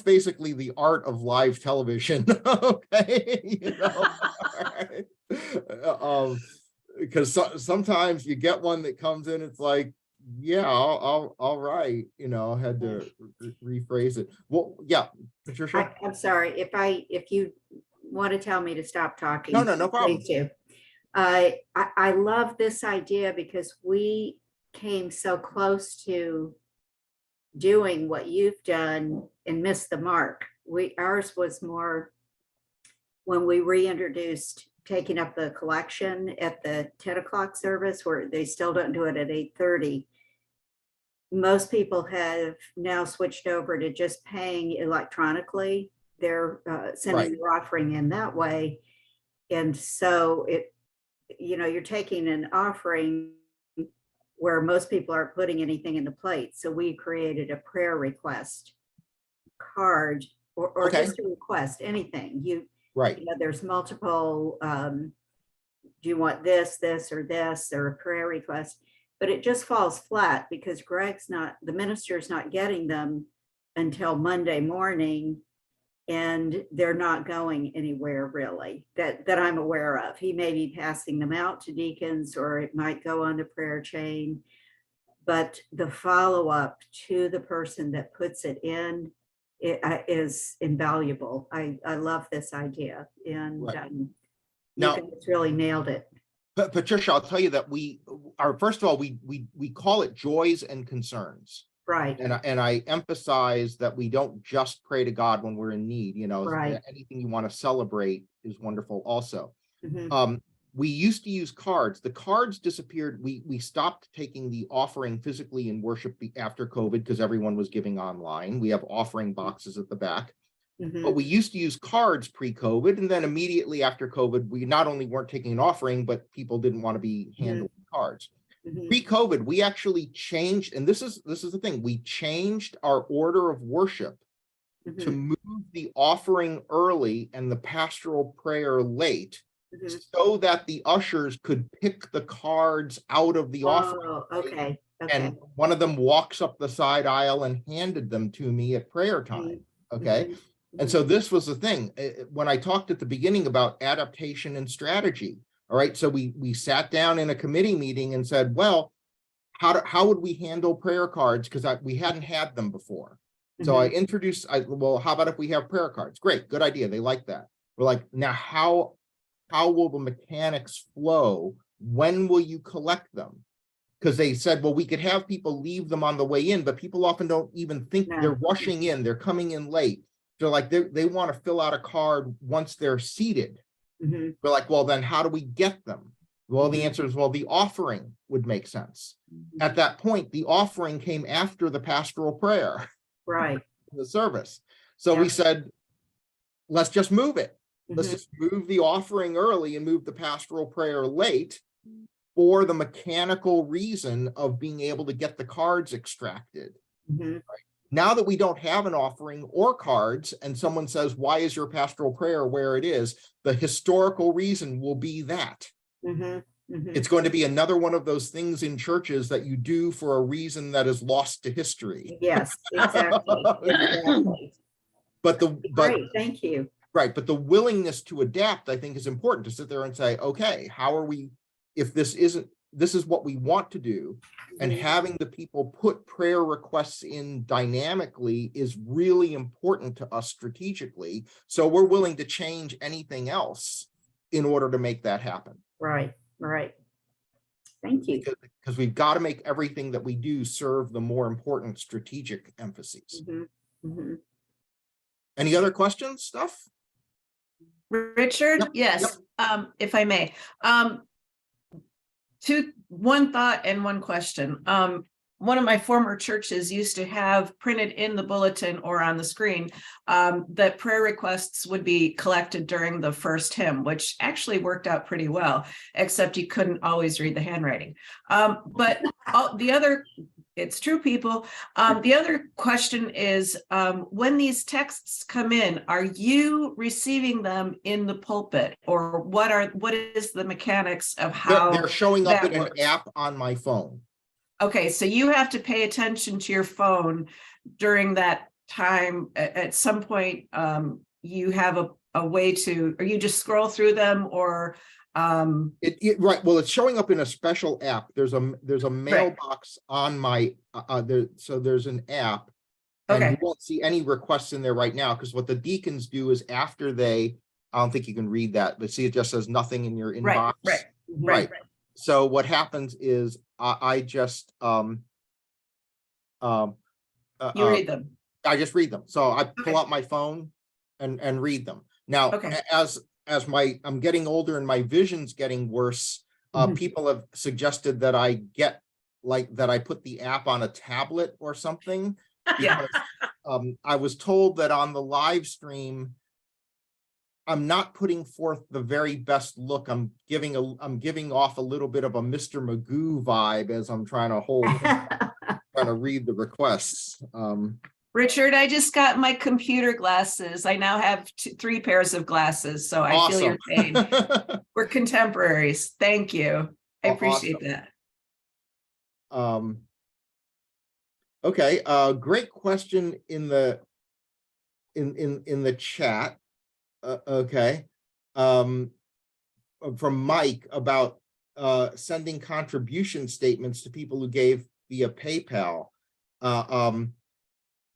basically the art of live television. Okay. Because sometimes you get one that comes in, it's like, yeah, all right, I had to rephrase it. Well, yeah, Patricia. I'm sorry if you want to tell me to stop talking. No problem. Please do. I love this idea because we came so close to doing what you've done and missed the mark. Ours was more when we reintroduced taking up the collection at the 10 o'clock service, where they still don't do it at 8:30. Most people have now switched over to just paying electronically. They're sending their offering in that way. And so you're taking an offering where most people aren't putting anything in the plate. So we created a prayer request card, or Okay. just a request, anything. Right. There's multiple, do you want this, or this, or a prayer request? But it just falls flat because the minister's not getting them until Monday morning, and they're not going anywhere really that I'm aware of. He may be passing them out to deacons, or it might go on the prayer chain, but the follow-up to the person that puts it in is invaluable. I love this idea, and Right. you Now, guys really nailed it. But Patricia, I'll tell you that first of all, we call it joys and concerns. Right. And I emphasize that we don't just pray to God when we're in need. Right. Anything you want to celebrate is wonderful also. Mhm. We used to use cards. The cards disappeared. We stopped taking the offering physically in worship after COVID because everyone was giving online. We have offering boxes at the back. Mhm. But we used to use cards pre-COVID, and then immediately after COVID, we not only weren't taking an offering, but people didn't want to be handling cards. Mhm. Pre-COVID, we actually changed, and this is the thing, we changed our order of worship to Mhm. move the offering early and the pastoral prayer late, Mhm. so that the ushers could pick the cards out of the offering. Oh, okay. And one of them walks up the side aisle and handed them to me at prayer time. Okay. Mhm. And so this was the thing, when I talked at the beginning about adaptation and strategy. All right. So we sat down in a committee meeting and said, well, how would we handle prayer cards? Because we hadn't had them before. So I introduced, well, how about if we have prayer cards? Great, good idea. They like that. We're like, now how will the mechanics flow? When will you collect them? Because they said, well, we could have people leave them on the way in, but people often don't even think they're rushing in. They're coming in late. So like they want to fill out a card once they're seated. We're like, well, then how do we get them? Well, the answer is, well, the offering would make sense. At that point, the offering came after the pastoral prayer. Right. The service. So we said, let's just move it. Let's just move the offering early and move the pastoral prayer late, for the mechanical reason of being able to get the cards extracted. Right? Now that we don't have an offering or cards, and someone says, why is your pastoral prayer where it is? The historical reason will be that. It's going to be another one of those things in churches that you do for a reason that is lost to history. Yes, exactly. Exactly. Great, thank you. Right, but the willingness to adapt, I think, is important, to sit there and say, okay, how are we, if this is what we want to do, and having the people put prayer requests in dynamically is really important to us strategically. So we're willing to change anything else in order to make that happen. Right. Thank you. Because we've got to make everything that we do serve the more important strategic emphases. Any other questions, stuff? Richard? Yep. Yes, if I may. One thought and one question. One of my former churches used to have printed in the bulletin or on the screen that prayer requests would be collected during the first hymn, which actually worked out pretty well, except you couldn't always read the handwriting. But the other, it's true, people. The other question is, when these texts come in, are you receiving them in the pulpit, or what is the mechanics of how they're showing up that in works? an app on my phone? Okay, so you have to pay attention to your phone during that time. At some point, you have a way to, or you just scroll through them, or Right. Well, it's showing up in a special app. There's a mailbox on my so there's an app, and you won't see any requests in there right now, because what the deacons do is after I don't think you can read that, but see, it just says nothing in your inbox. Right. So what happens is I just You read them. I just read them. So I pull Okay. out my phone and read them. Now, Okay. as I'm getting older and my vision's getting worse, Mhm. people have suggested that I put the app on a tablet or something. Yeah. Because I was told that on the live stream, I'm not putting forth the very best look. I'm giving off a little bit of a Mr. Magoo vibe as I'm trying to read the requests. Richard, I just got my computer glasses. I now have 3 pairs of glasses, so I feel your pain. We're contemporaries. Thank you. I appreciate that. Okay, great question in the chat. Okay, from Mike about sending contribution statements to people who gave via PayPal.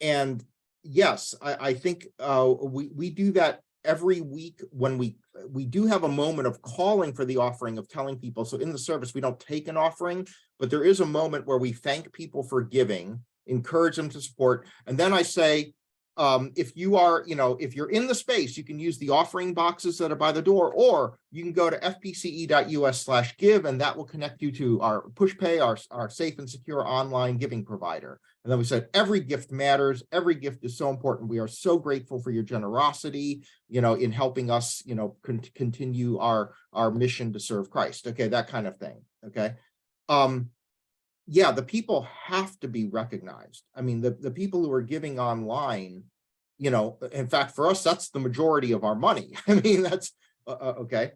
And yes, I think we do that every week when we do have a moment of calling for the offering, of telling people. So in the service, we don't take an offering, but there is a moment where we thank people for giving, encourage them to support. And then I say, if you're in the space, you can use the offering boxes that are by the door, or you can go to fpce.us/give, and that will connect you to our PushPay, our safe and secure online giving provider. And then we said, every gift matters. Every gift is so important. We are so grateful for your generosity, in helping us, continue our mission to serve Christ. Okay, that kind of thing. Okay. Yeah, the people have to be recognized. I mean, the people who are giving online, in fact, for us, that's the majority of our money. I mean, that's okay.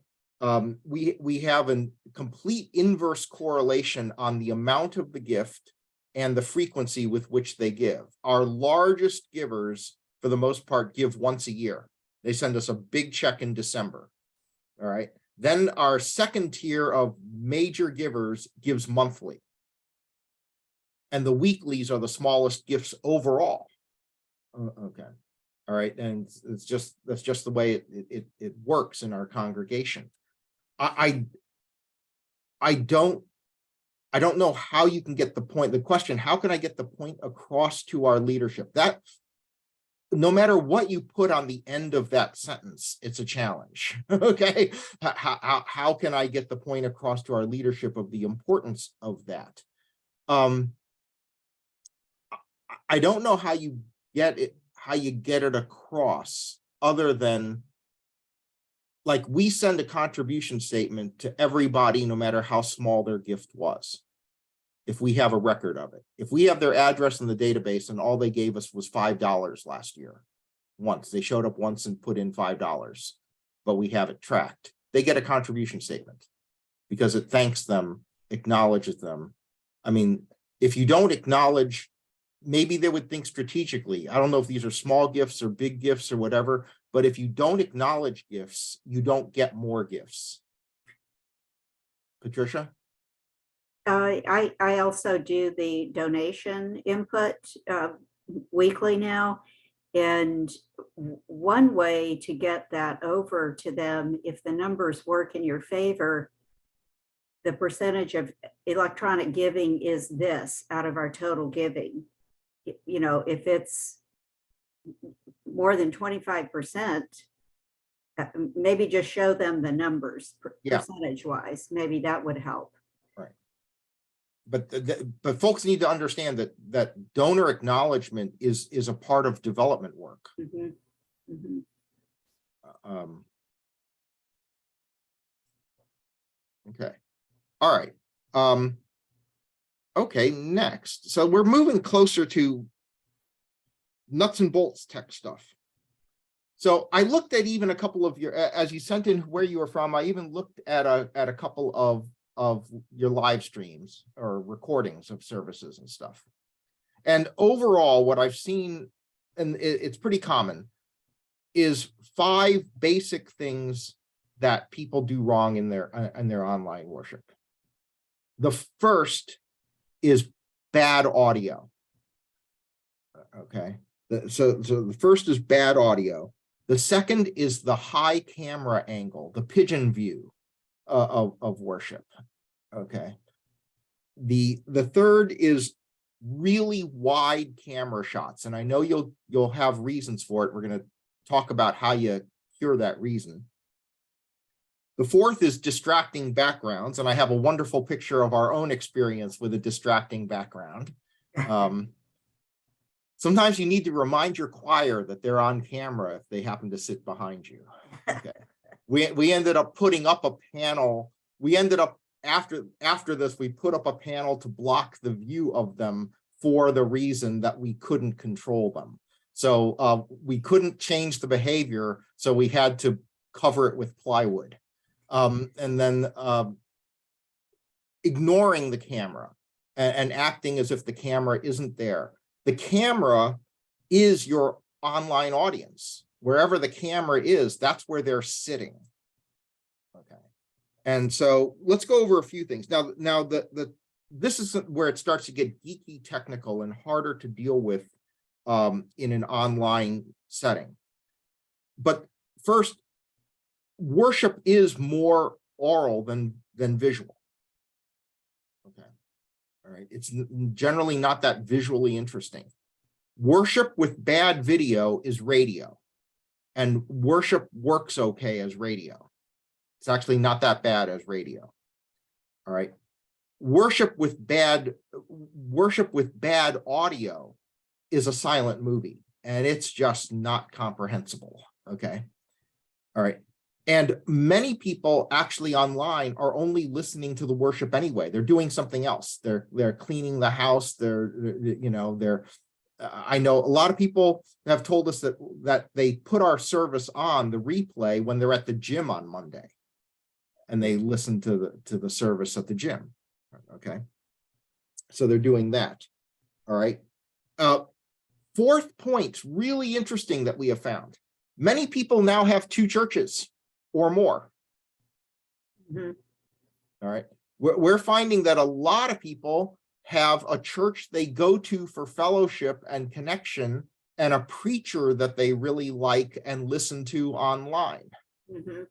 We have a complete inverse correlation on the amount of the gift and the frequency with which they give. Our largest givers, for the most part, give once a year. They send us a big check in December. All right. Then our second tier of major givers gives monthly. And the weeklies are the smallest gifts overall. Okay. All right. And that's just the way it works in our congregation. I don't know how you can get the point. The question, how can I get the point across to our leadership? That no matter what you put on the end of that sentence, it's a challenge. Okay. How can I get the point across to our leadership of the importance of that? I don't know how you get it across, other than, like, we send a contribution statement to everybody, no matter how small their gift was, if we have a record of it. If we have their address in the database and all they gave us was $5 last year, once they showed up once and put in $5, but we have it tracked, they get a contribution statement because it thanks them, acknowledges them. I mean, if you don't acknowledge, maybe they would think strategically. I don't know if these are small gifts or big gifts or whatever, but if you don't acknowledge gifts, you don't get more gifts. Patricia? I also do the donation input weekly now. And one way to get that over to them, if the numbers work in your favor, the percentage of electronic giving is this out of our total giving. If it's more than 25%, maybe just show them the numbers percentage wise. Maybe that would help. Right. But folks need to understand that donor acknowledgement is a part of development work. Mm-hmm. Mm-hmm. Okay. All right. Okay, next. So we're moving closer to nuts and bolts tech stuff. So I looked at even a couple of your, as you sent in where you were from, I even looked at a couple of your live streams or recordings of services and stuff. And overall, what I've seen, and it's pretty common, is 5 basic things that people do wrong in their online worship. The first is bad audio. Okay, so the first is bad audio. The second is the high camera angle, the pigeon view of worship. Okay, the third is really wide camera shots. And I know you'll have reasons for it. We're going to talk about how you cure that reason. The fourth is distracting backgrounds. And I have a wonderful picture of our own experience with a distracting background. Sometimes you need to remind your choir that they're on camera if they happen to sit behind you. Okay. We ended up putting up a panel. We ended up after this, we put up a panel to block the view of them for the reason that we couldn't control them. So we couldn't change the behavior, so we had to cover it with plywood. And then ignoring the camera and acting as if the camera isn't there. The camera is your online audience. Wherever the camera is, that's where they're sitting. Okay. And so let's go over a few things. Now this is where it starts to get geeky technical and harder to deal with in an online setting. But first, worship is more oral than visual. Okay. All right. It's generally not that visually interesting. Worship with bad video is radio, and worship works okay as radio. It's actually not that bad as radio. All right. Worship with bad audio is a silent movie, and it's just not comprehensible. Okay. All right. And many people actually online are only listening to the worship anyway. They're doing something else. They're cleaning the house. I know a lot of people have told us that they put our service on the replay when they're at the gym on Monday, and they listen to the service at the gym. Okay, so they're doing that. All right. Fourth point, really interesting that we have found. Many people now have 2 churches or more. Mm-hmm. All right. We're finding that a lot of people have a church they go to for fellowship and connection, and a preacher that they really like and listen to online. Mm-hmm.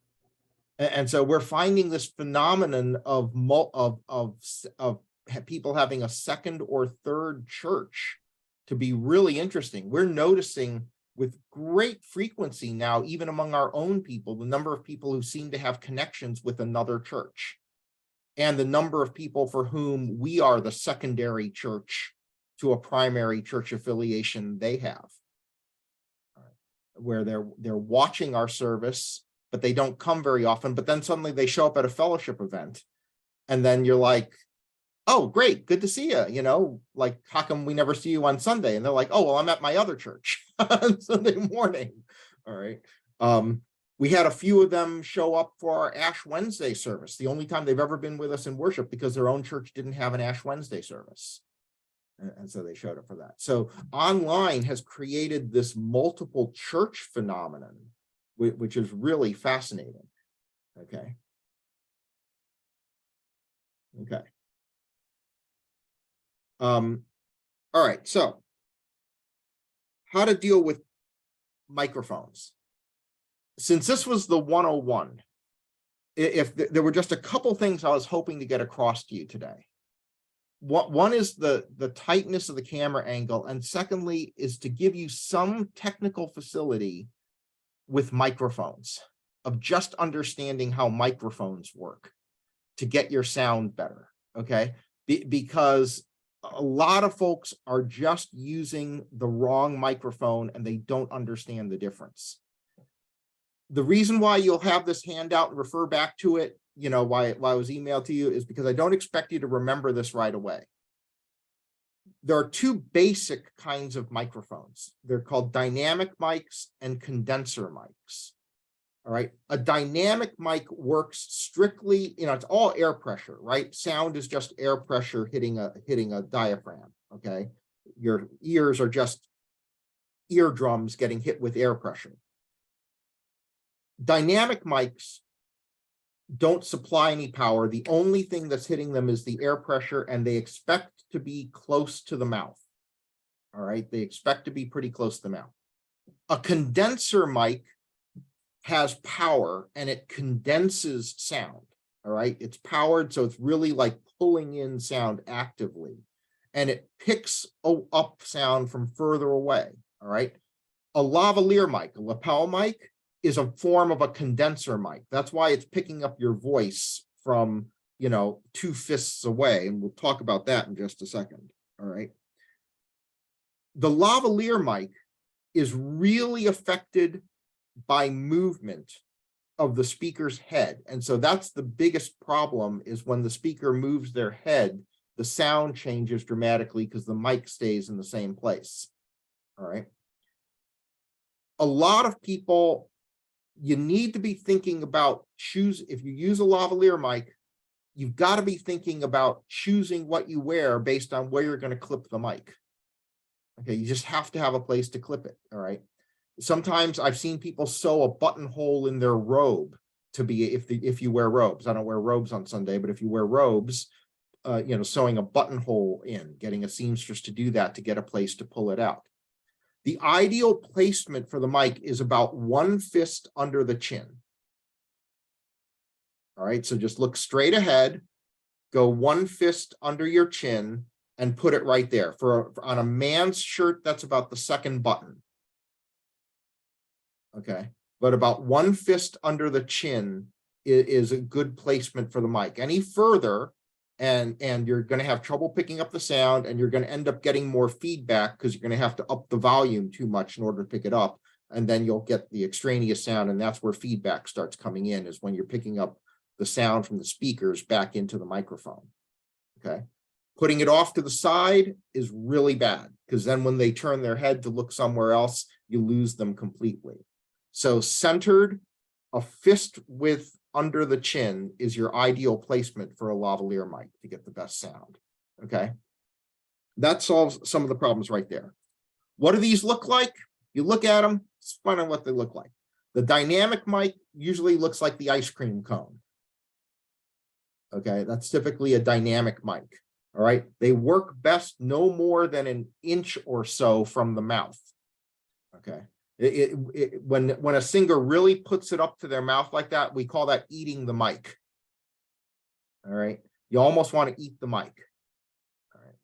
And so we're finding this phenomenon of people having a second or third church to be really interesting. We're noticing with great frequency now, even among our own people, the number of people who seem to have connections with another church, and the number of people for whom we are the secondary church to a primary church affiliation they have, where they're watching our service, but they don't come very often. But then suddenly they show up at a fellowship event, and then you're like, oh, great, good to see you. You know, like, how come we never see you on Sunday? And they're like, oh, well, I'm at my other church on Sunday morning. All right. We had a few of them show up for our Ash Wednesday service, the only time they've ever been with us in worship, because their own church didn't have an Ash Wednesday service. And so they showed up for that. So online has created this multiple church phenomenon, which is really fascinating. Okay. Okay. All right, so how to deal with microphones. Since this was the 101, if there were just a couple things I was hoping to get across to you today. One is the tightness of the camera angle, and secondly is to give you some technical facility with microphones, of just understanding how microphones work to get your sound better, okay? Because a lot of folks are just using the wrong microphone and they don't understand the difference. The reason why you'll have this handout and refer back to it, you know, why it was emailed to you, is because I don't expect you to remember this right away. There are 2 basic kinds of microphones. They're called dynamic mics and condenser mics. All right. A dynamic mic works strictly, you know, it's all air pressure, right? Sound is just air pressure hitting a diaphragm. Okay. Your ears are just eardrums getting hit with air pressure. Dynamic mics don't supply any power. The only thing that's hitting them is the air pressure, and they expect to be close to the mouth. All right. They expect to be pretty close to the mouth. A condenser mic has power, and it condenses sound. All right. It's powered, so it's really like pulling in sound actively. and it picks up sound from further away. All right. A lavalier mic, a lapel mic, is a form of a condenser mic. That's why it's picking up your voice from, 2 fists away. And we'll talk about that in just a second. All right. The lavalier mic is really affected by movement of the speaker's head. And so that's the biggest problem, is when the speaker moves their head, the sound changes dramatically because the mic stays in the same place. All right. A lot of people, you need to be thinking about if you use a lavalier mic, you've got to be thinking about choosing what you wear based on where you're going to clip the mic. Okay, you just have to have a place to clip it. All right. Sometimes I've seen people sew a buttonhole in their robe to be, if you wear robes. I don't wear robes on Sunday, but if you wear robes, sewing a buttonhole in, getting a seamstress to do that to get a place to pull it out. The ideal placement for the mic is about 1 fist under the chin. All right, so just look straight ahead, go 1 fist under your chin, and put it right there. On a man's shirt, that's about the 2nd button. Okay, but about 1 fist under the chin is a good placement for the mic. Any further, and you're going to have trouble picking up the sound, and you're going to end up getting more feedback because you're going to have to up the volume too much in order to pick it up, and then you'll get the extraneous sound, and that's where feedback starts coming in, is when you're picking up the sound from the speakers back into the microphone. Okay, putting it off to the side is really bad, because then when they turn their head to look somewhere else, you lose them completely. So centered, a fist width under the chin is your ideal placement for a lavalier mic to get the best sound. Okay, that solves some of the problems right there. What do these look like? You look at them, it's fun on what they look like. The dynamic mic usually looks like the ice cream cone. Okay, that's typically a dynamic mic. All right, they work best no more than 1 inch or so from the mouth. Okay, when a singer really puts it up to their mouth like that, we call that eating the mic. All right, you almost want to eat the mic. All right.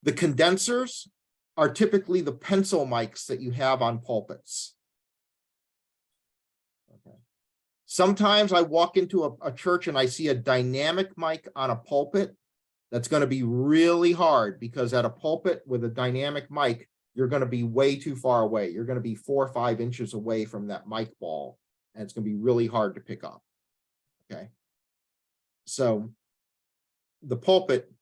The condensers are typically the pencil mics that you have on pulpits. Okay. Sometimes I walk into a church and I see a dynamic mic on a pulpit. That's going to be really hard, because at a pulpit with a dynamic mic, you're going to be way too far away. You're going to be 4 or 5 inches away from that mic ball, and it's going to be really hard to pick up. Okay. So the pulpit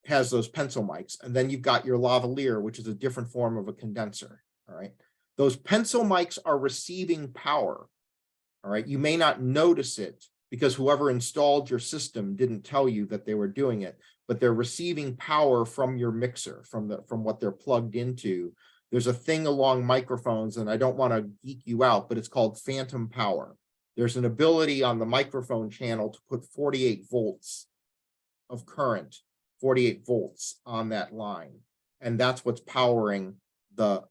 has those pencil mics, and then you've got your lavalier, which is a different form of a condenser. All right. Those pencil mics are receiving power. All right. You may not notice it because whoever installed your system didn't tell you that they were doing it, but they're receiving power from your mixer, from what they're plugged into. There's a thing along microphones, and I don't want to geek you out, but it's called phantom power. There's an ability on the microphone channel to put 48 volts of current, 48 volts on that line. And that's what's powering the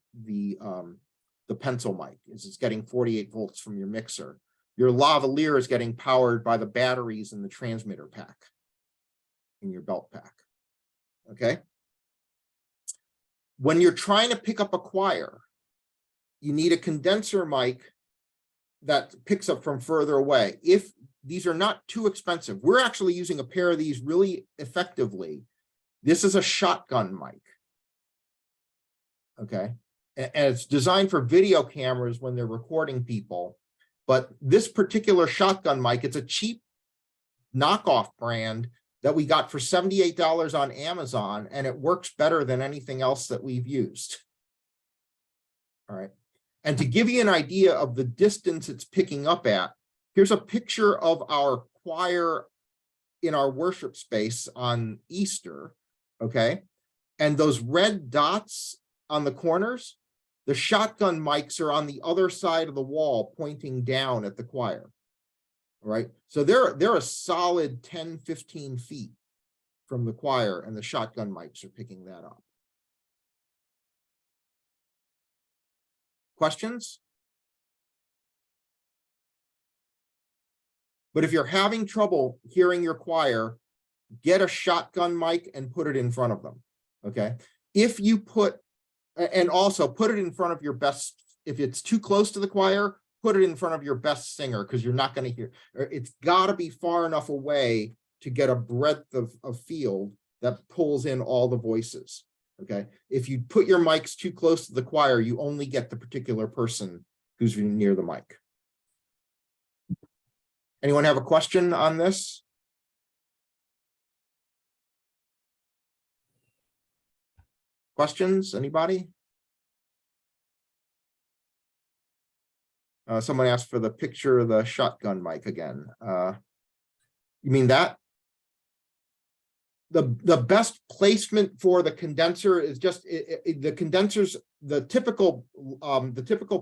pencil mic, is it's getting 48 volts from your mixer. Your lavalier is getting powered by the batteries in the transmitter pack in your belt pack. Okay. When you're trying to pick up a choir, you need a condenser mic that picks up from further away. If these are not too expensive, we're actually using a pair of these really effectively. This is a shotgun mic. Okay. And it's designed for video cameras when they're recording people. But this particular shotgun mic, it's a cheap knockoff brand that we got for $78 on Amazon, and it works better than anything else that we've used. All right. And to give you an idea of the distance it's picking up at, here's a picture of our choir in our worship space on Easter. Okay. And those red dots on the corners, the shotgun mics are on the other side of the wall pointing down at the choir. All right. So they're a solid 10, 15 feet from the choir, and the shotgun mics are picking that up. Questions? But if you're having trouble hearing your choir, get a shotgun mic and put it in front of them. Okay. If you put, and also put it in front of your best, if it's too close to the choir, put it in front of your best singer, because you're not going to hear, it's got to be far enough away to get a breadth of field that pulls in all the voices. Okay. If you put your mics too close to the choir, you only get the particular person who's near the mic. Anyone have a question on this? Questions? Anybody? Someone asked for the picture of the shotgun mic again. You mean that? The best placement for the condenser is just the condensers, the typical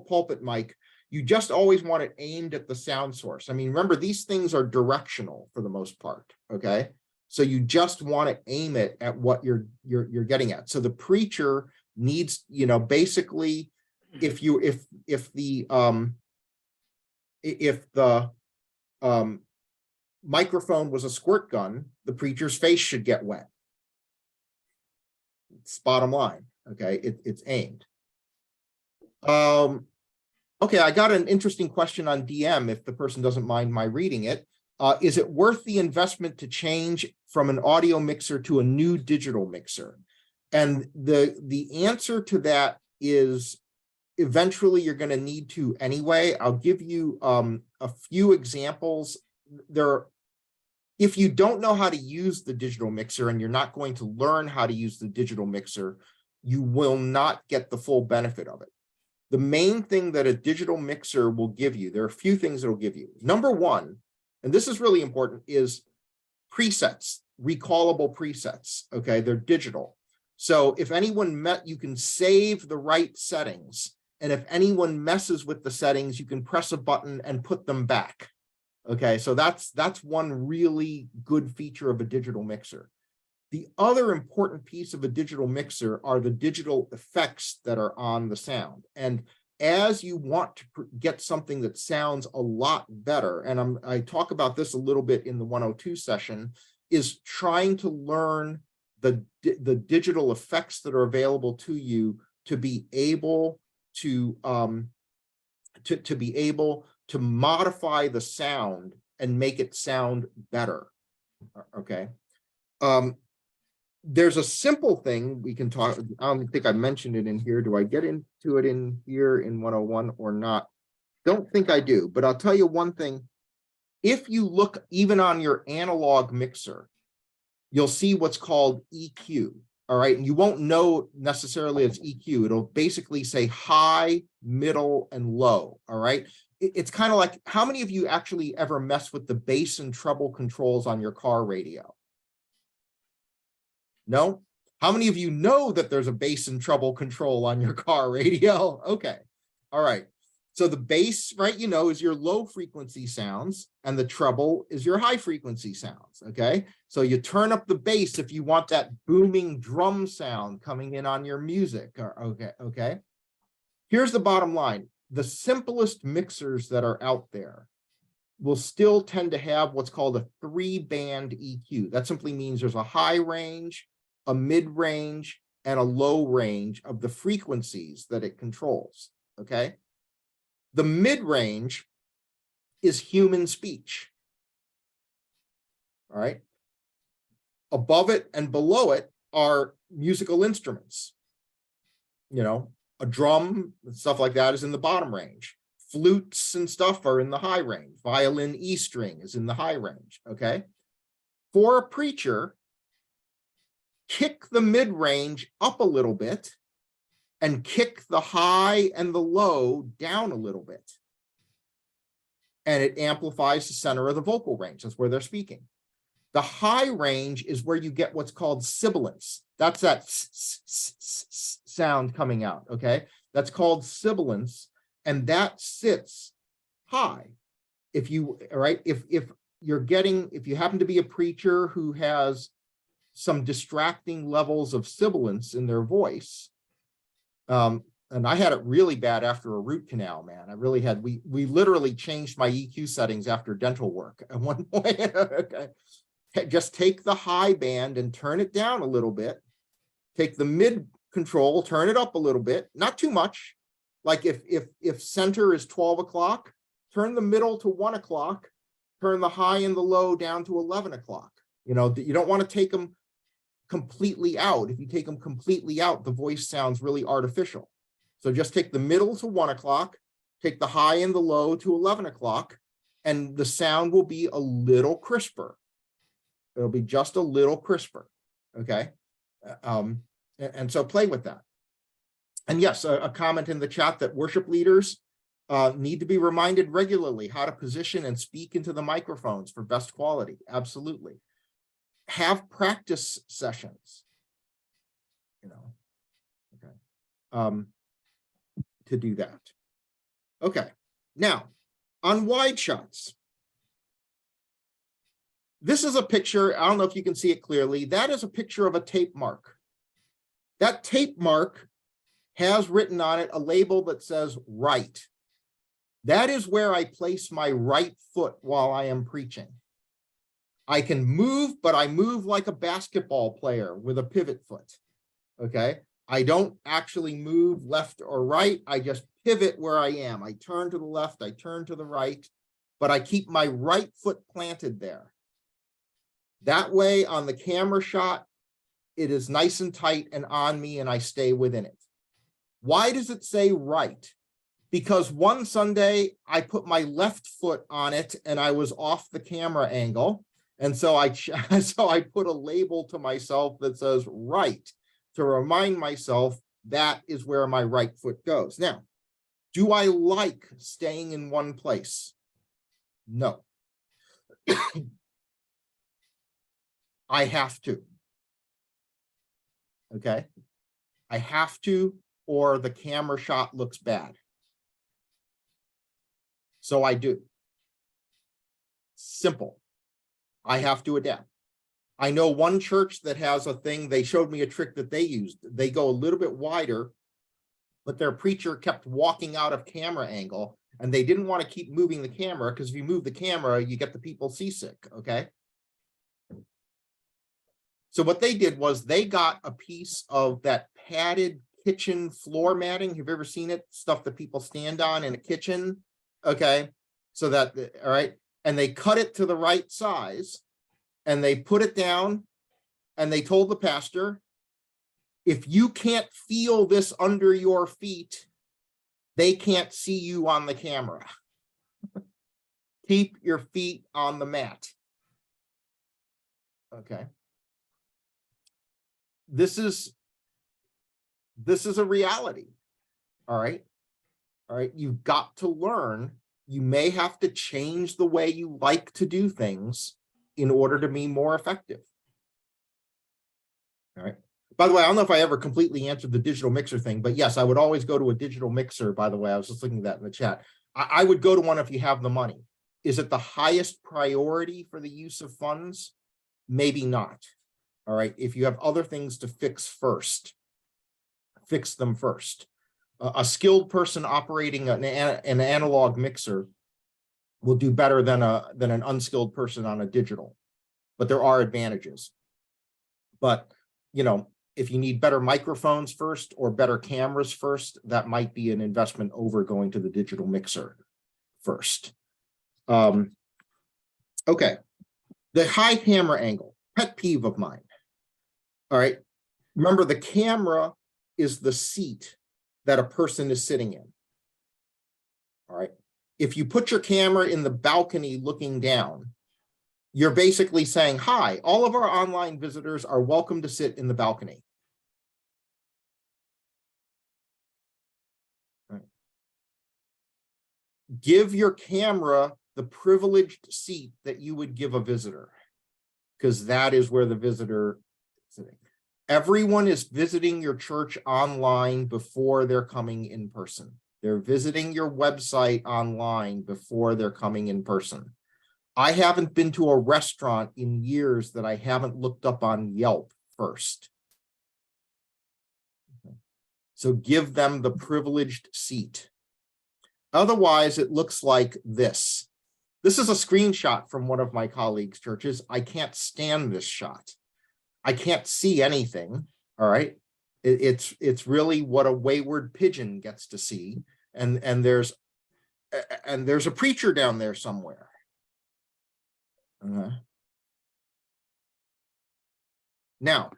pulpit mic. You just always want it aimed at the sound source. I mean, remember, these things are directional for the most part. Okay, so you just want to aim it at what you're getting at. So the preacher needs, basically, if the microphone was a squirt gun, the preacher's face should get wet. It's bottom line. Okay, it's aimed. Okay, I got an interesting question on DM, if the person doesn't mind my reading it. Is it worth the investment to change from an audio mixer to a new digital mixer? And the answer to that is eventually you're going to need to anyway. I'll give you a few examples. If you don't know how to use the digital mixer and you're not going to learn how to use the digital mixer, you will not get the full benefit of it. The main thing that a digital mixer will give you, there are a few things that will give you. Number one, and this is really important, is presets, recallable presets. Okay, they're digital. So if anyone you can save the right settings. And if anyone messes with the settings, you can press a button and put them back. Okay, so that's one really good feature of a digital mixer. The other important piece of a digital mixer are the digital effects that are on the sound. And as you want to get something that sounds a lot better, and I talk about this a little bit in the 102 session, is trying to learn the digital effects that are available to you to be able to be able to modify the sound and make it sound better. Okay. There's a simple thing we can talk. I don't think I mentioned it in here. Do I get into it in here in 101 or not? Don't think I do, but I'll tell you one thing. If you look even on your analog mixer, you'll see what's called EQ. All right, and you won't know necessarily it's EQ. It'll basically say high, middle, and low. All right, it's kind of like, how many of you actually ever mess with the bass and treble controls on your car radio? No? How many of you know that there's a bass and treble control on your car radio? Okay, all right. So the bass, right, is your low frequency sounds, and the treble is your high frequency sounds, okay? So you turn up the bass if you want that booming drum sound coming in on your music, okay? Here's the bottom line. The simplest mixers that are out there will still tend to have what's called a 3-band EQ. That simply means there's a high range, a mid-range, and a low range of the frequencies that it controls, okay? The mid-range is human speech, all right? Above it and below it are musical instruments. A drum and stuff like that is in the bottom range. Flutes and stuff are in the high range. Violin E string is in the high range, okay? For a preacher, kick the mid-range up a little bit and kick the high and the low down a little bit. And it amplifies the center of the vocal range. That's where they're speaking. The high range is where you get what's called sibilance. That's that sound coming out, okay? That's called sibilance, and that sits high. If you happen to be a preacher who has some distracting levels of sibilance in their voice, and I had it really bad after a root canal, man. I really had, we literally changed my EQ settings after dental work at one point. Okay. just take the high band and turn it down a little bit. Take the mid control, turn it up a little bit, not too much. Like if center is 12 o'clock, turn the middle to 1 o'clock, turn the high and the low down to 11 o'clock. You know, you don't want to take them completely out. If you take them completely out, the voice sounds really artificial. So just take the middle to 1 o'clock, take the high and the low to 11 o'clock, and the sound will be a little crisper. It'll be just a little crisper. Okay. And so play with that. And yes, a comment in the chat that worship leaders need to be reminded regularly how to position and speak into the microphones for best quality. Absolutely. Have practice sessions, you know, okay, to do that. Okay, now on wide shots, this is a picture. I don't know if you can see it clearly. That is a picture of a tape mark. That tape mark has written on it a label that says right. That is where I place my right foot while I am preaching. I can move, but I move like a basketball player with a pivot foot. Okay. I don't actually move left or right. I just pivot where I am. I turn to the left, I turn to the right, but I keep my right foot planted there. That way on the camera shot, it is nice and tight and on me and I stay within it. Why does it say right? Because one Sunday I put my left foot on it and I was off the camera angle. And so I put a label to myself that says right to remind myself that is where my right foot goes. Now, do I like staying in one place? No. I have to. Okay. I have to, or the camera shot looks bad. So I do. Simple. I have to adapt. I know one church that has a thing, they showed me a trick that they used. They go a little bit wider, but their preacher kept walking out of camera angle and they didn't want to keep moving the camera because if you move the camera, you get the people seasick, okay? So what they did was they got a piece of that padded kitchen floor matting. Have you ever seen it? Stuff that people stand on in a kitchen, okay? So that, all right, and they cut it to the right size and they put it down and they told the pastor, if you can't feel this under your feet, they can't see you on the camera. Keep your feet on the mat. Okay. This is a reality. All right. All right. You've got to learn. You may have to change the way you like to do things in order to be more effective. All right. By the way, I don't know if I ever completely answered the digital mixer thing, but yes, I would always go to a digital mixer. By the way, I was just looking at that in the chat. I would go to one if you have the money. Is it the highest priority for the use of funds? Maybe not. All right. If you have other things to fix first, fix them first. A skilled person operating an analog mixer will do better than an unskilled person on a digital, but there are advantages. But, you know, if you need better microphones first or better cameras first, that might be an investment over going to the digital mixer first. Okay. The high camera angle, pet peeve of mine. All right. Remember, the camera is the seat that a person is sitting in. All right. If you put your camera in the balcony looking down, you're basically saying, hi, all of our online visitors are welcome to sit in the balcony. All right. Give your camera the privileged seat that you would give a visitor, because that is where the visitor is sitting. Everyone is visiting your church online before they're coming in person. They're visiting your website online before they're coming in person. I haven't been to a restaurant in years that I haven't looked up on Yelp first. So give them the privileged seat. Otherwise, it looks like this. This is a screenshot from one of my colleagues' churches. I can't stand this shot. I can't see anything. All right. It's really what a wayward pigeon gets to see. And there's a preacher down there somewhere. Now,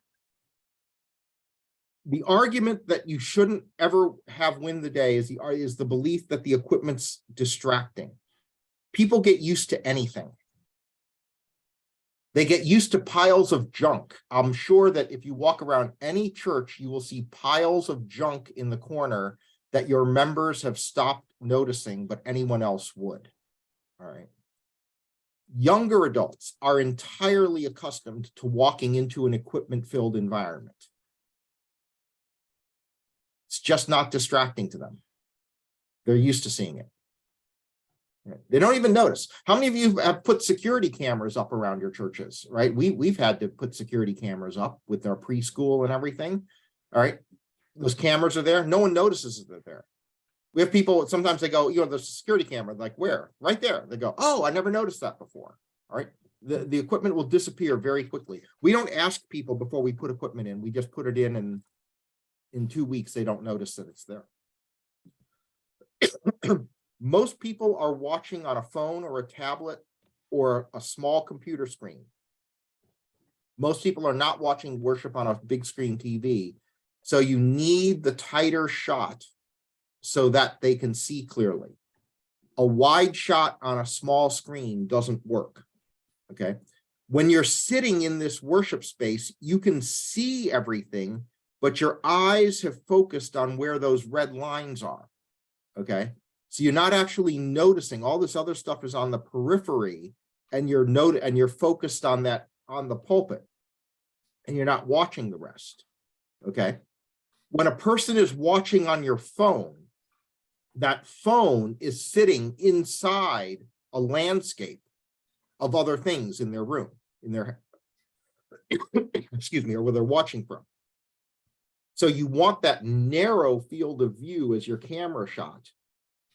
the argument that you shouldn't ever have win the day is the belief that the equipment's distracting. People get used to anything. They get used to piles of junk. I'm sure that if you walk around any church, you will see piles of junk in the corner that your members have stopped noticing, but anyone else would. All right. Younger adults are entirely accustomed to walking into an equipment-filled environment. It's just not distracting to them. They're used to seeing it. They don't even notice. How many of you have put security cameras up around your churches, right? We've had to put security cameras up with our preschool and everything. All right. Those cameras are there. No one notices that they're there. We have people, sometimes they go, there's a security camera, like where? Right there. They go, oh, I never noticed that before. All right. The equipment will disappear very quickly. We don't ask people before we put equipment in. We just put it in, and in 2 weeks, they don't notice that it's there. Most people are watching on a phone or a tablet or a small computer screen. Most people are not watching worship on a big screen TV. So you need the tighter shot so that they can see clearly. A wide shot on a small screen doesn't work. Okay. When you're sitting in this worship space, you can see everything, but your eyes have focused on where those red lines are. Okay. So you're not actually noticing. All this other stuff is on the periphery, and you're focused on that, on the pulpit, and you're not watching the rest. Okay. When a person is watching on your phone, that phone is sitting inside a landscape of other things in their room, in their, excuse me, or where they're watching from. So you want that narrow field of view as your camera shot,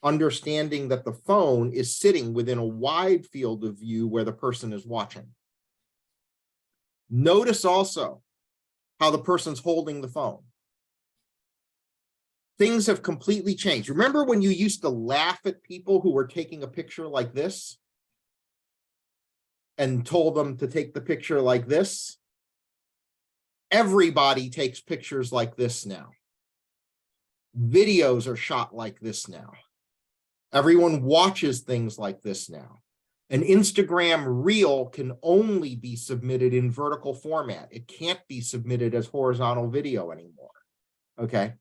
understanding that the phone is sitting within a wide field of view where the person is watching. Notice also how the person's holding the phone. Things have completely changed. Remember when you used to laugh at people who were taking a picture like this and told them to take the picture like this? Everybody takes pictures like this now. Videos are shot like this now. Everyone watches things like this now. An Instagram reel can only be submitted in vertical format. It can't be submitted as horizontal video anymore. Okay.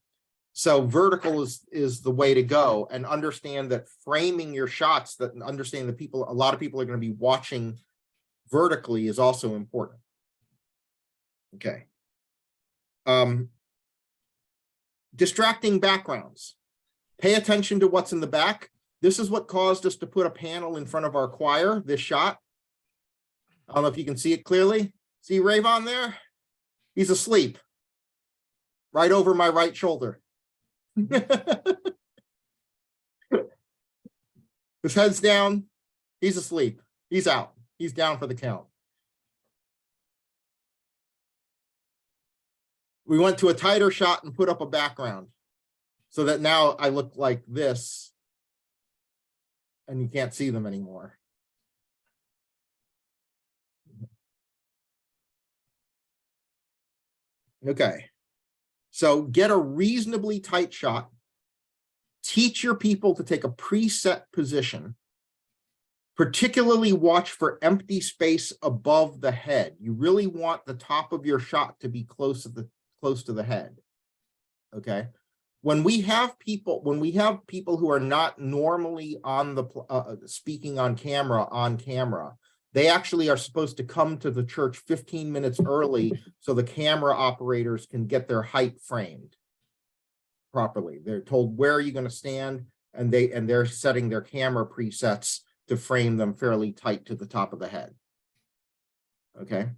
So vertical is the way to go, and understand that framing your shots, that understand that a lot of people are going to be watching vertically is also important. Okay. Distracting backgrounds. Pay attention to what's in the back. This is what caused us to put a panel in front of our choir, this shot. I don't know if you can see it clearly. See Rayvon there? He's asleep. Right over my right shoulder. His head's down. He's asleep. He's out. He's down for the count. We went to a tighter shot and put up a background so that now I look like this and you can't see them anymore. Okay. So get a reasonably tight shot. Teach your people to take a preset position. Particularly watch for empty space above the head. You really want the top of your shot to be close to the head. Okay. When we have people who are not normally on the speaking on camera, they actually are supposed to come to the church 15 minutes early so the camera operators can get their height framed properly. They're told where are you going to stand, and they're setting their camera presets to frame them fairly tight to the top of the head. Okay.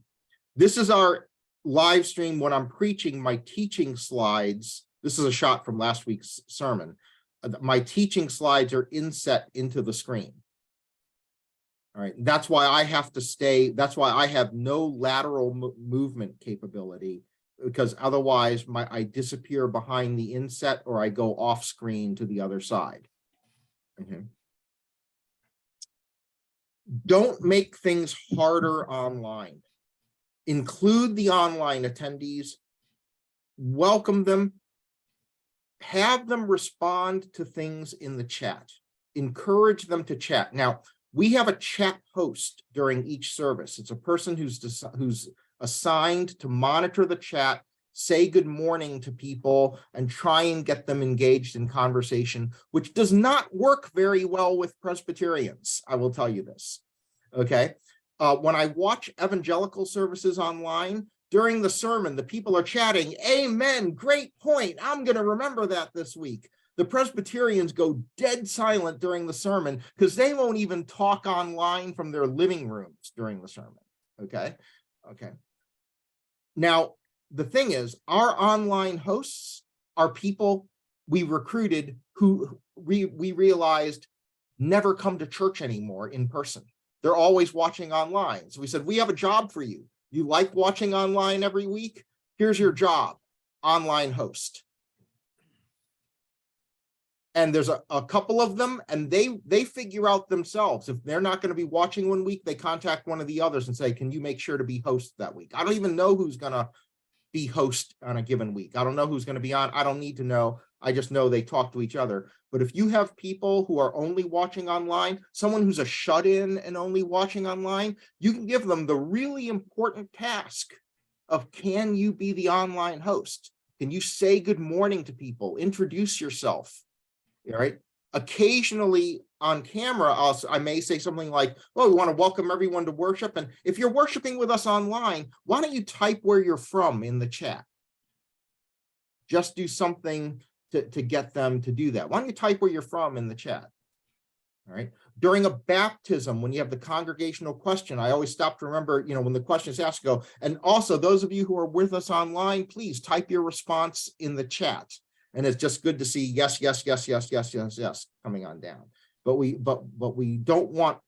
This is our live stream when I'm preaching my teaching slides. This is a shot from last week's sermon. My teaching slides are inset into the screen. All right, that's why I have to stay, that's why I have no lateral movement capability, because otherwise I disappear behind the inset or I go off screen to the other side. Don't make things harder online. Include the online attendees, welcome them, have them respond to things in the chat, encourage them to chat. Now, we have a chat host during each service. It's a person who's assigned to monitor the chat, say good morning to people, and try and get them engaged in conversation, which does not work very well with Presbyterians. I will tell you this, okay? When I watch evangelical services online, during the sermon, the people are chatting, amen, great point, I'm gonna remember that this week. The Presbyterians go dead silent during the sermon because they won't even talk online from their living rooms during the sermon, okay? Okay. Now, the thing is, our online hosts are people we recruited who we realized never come to church anymore in person. They're always watching online. So we said, we have a job for you. You like watching online every week? Here's your job, online host. And there's a couple of them, and they figure out themselves. If they're not going to be watching one week, they contact one of the others and say, can you make sure to be host that week? I don't even know who's going to be host on a given week. I don't know who's going to be on. I don't need to know. I just know they talk to each other. But if you have people who are only watching online, someone who's a shut-in and only watching online, you can give them the really important task of, can you be the online host? Can you say good morning to people? Introduce yourself. All right. Occasionally on camera, I may say something like, oh, we want to welcome everyone to worship. And if you're worshiping with us online, why don't you type where you're from in the chat? Just do something to get them to do that. Why don't you type where you're from in the chat? All right. During a baptism, when you have the congregational question, I always stop to remember, when the question is asked, go, and also those of you who are with us online, please type your response in the chat. And it's just good to see yes, yes, yes, yes, yes, yes, yes coming on down. But we don't want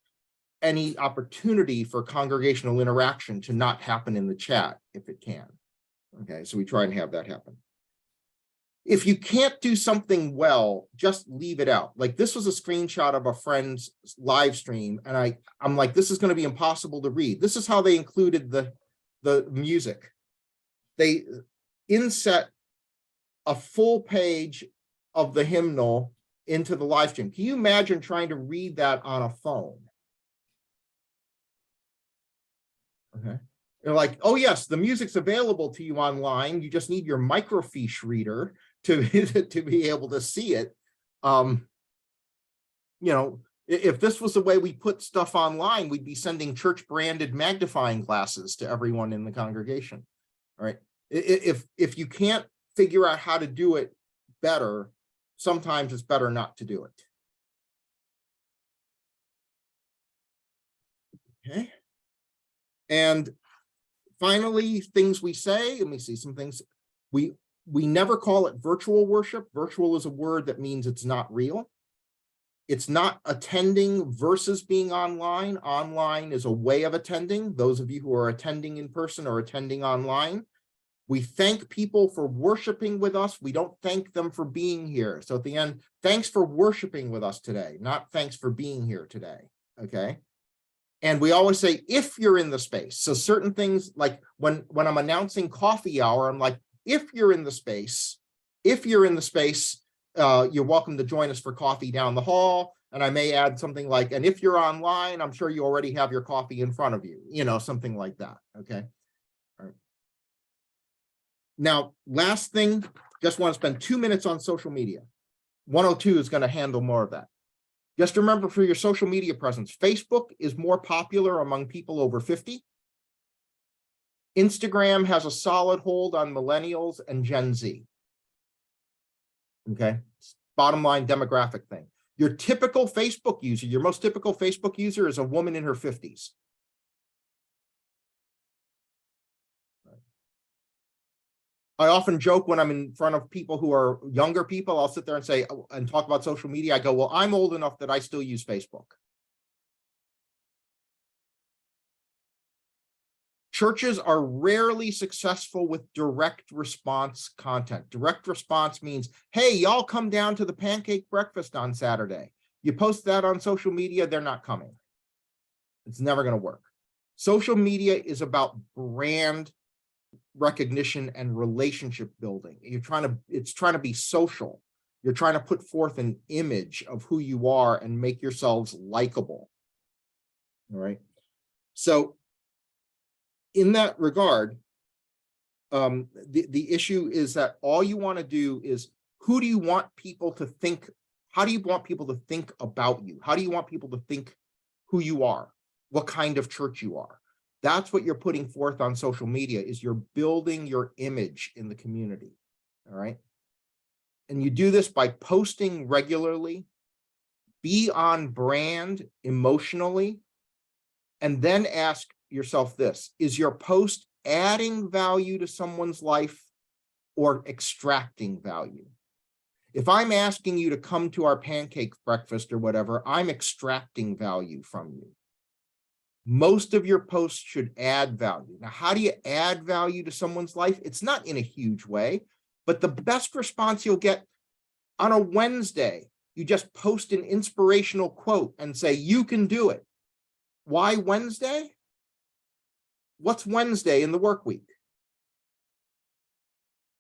any opportunity for congregational interaction to not happen in the chat if it can. Okay, so we try and have that happen. If you can't do something well, just leave it out. Like, this was a screenshot of a friend's live stream, and I'm like, this is going to be impossible to read. This is how they included the music. They inset a full page of the hymnal into the live stream. Can you imagine trying to read that on a phone? Okay. They're like, oh yes, the music's available to you online. You just need your microfiche reader to be able to see it. If this was the way we put stuff online, we'd be sending church branded magnifying glasses to everyone in the congregation. All right. If you can't figure out how to do it better, sometimes it's better not to do it. Okay. And finally, things we say, let me see some things. We never call it virtual worship. Virtual is a word that means it's not real. It's not attending versus being online. Online is a way of attending. Those of you who are attending in person or attending online. We thank people for worshiping with us. We don't thank them for being here. So at the end, thanks for worshiping with us today, not thanks for being here today, okay? And we always say, if you're in the space. So certain things, like when I'm announcing coffee hour, I'm like, if you're in the space, you're welcome to join us for coffee down the hall. And I may add something like, and if you're online, I'm sure you already have your coffee in front of you, something like that, okay? Now, last thing, just want to spend 2 minutes on social media. 102 is going to handle more of that. Just remember, for your social media presence, Facebook is more popular among people over 50. Instagram has a solid hold on millennials and Gen Z. Okay, bottom line demographic thing. Your typical Facebook user, your most typical Facebook user is a woman in her 50s. I often joke when I'm in front of people who are younger people, I'll sit there and say, and talk about social media. I go, well, I'm old enough that I still use Facebook. Churches are rarely successful with direct response content. Direct response means, hey, y'all come down to the pancake breakfast on Saturday. You post that on social media, they're not coming. It's never going to work. Social media is about brand recognition and relationship building. It's trying to be social. You're trying to put forth an image of who you are and make yourselves likable. All right. So in that regard, the issue is that all you want to do is, who do you want people to think? How do you want people to think about you? How do you want people to think who you are? What kind of church you are? That's what you're putting forth on social media, is you're building your image in the community. All right. And you do this by posting regularly, be on brand emotionally, and then ask yourself this: is your post adding value to someone's life or extracting value? If I'm asking you to come to our pancake breakfast or whatever, I'm extracting value from you. Most of your posts should add value. Now, how do you add value to someone's life? It's not in a huge way, but the best response you'll get on a Wednesday, you just post an inspirational quote and say, you can do it. Why Wednesday? What's Wednesday in the work week?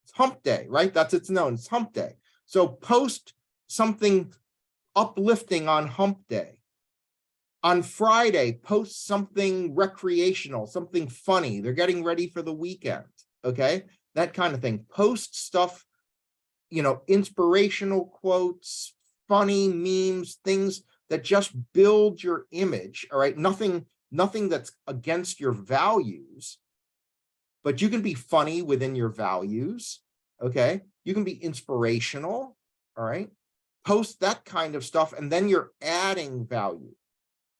It's hump day, right? That's it's known. It's hump day. So post something uplifting on hump day. On Friday, post something recreational, something funny. They're getting ready for the weekend. Okay. That kind of thing. Post stuff, inspirational quotes, funny memes, things that just build your image. All right. Nothing that's against your values, but you can be funny within your values. Okay. You can be inspirational. All right. Post that kind of stuff, and then you're adding value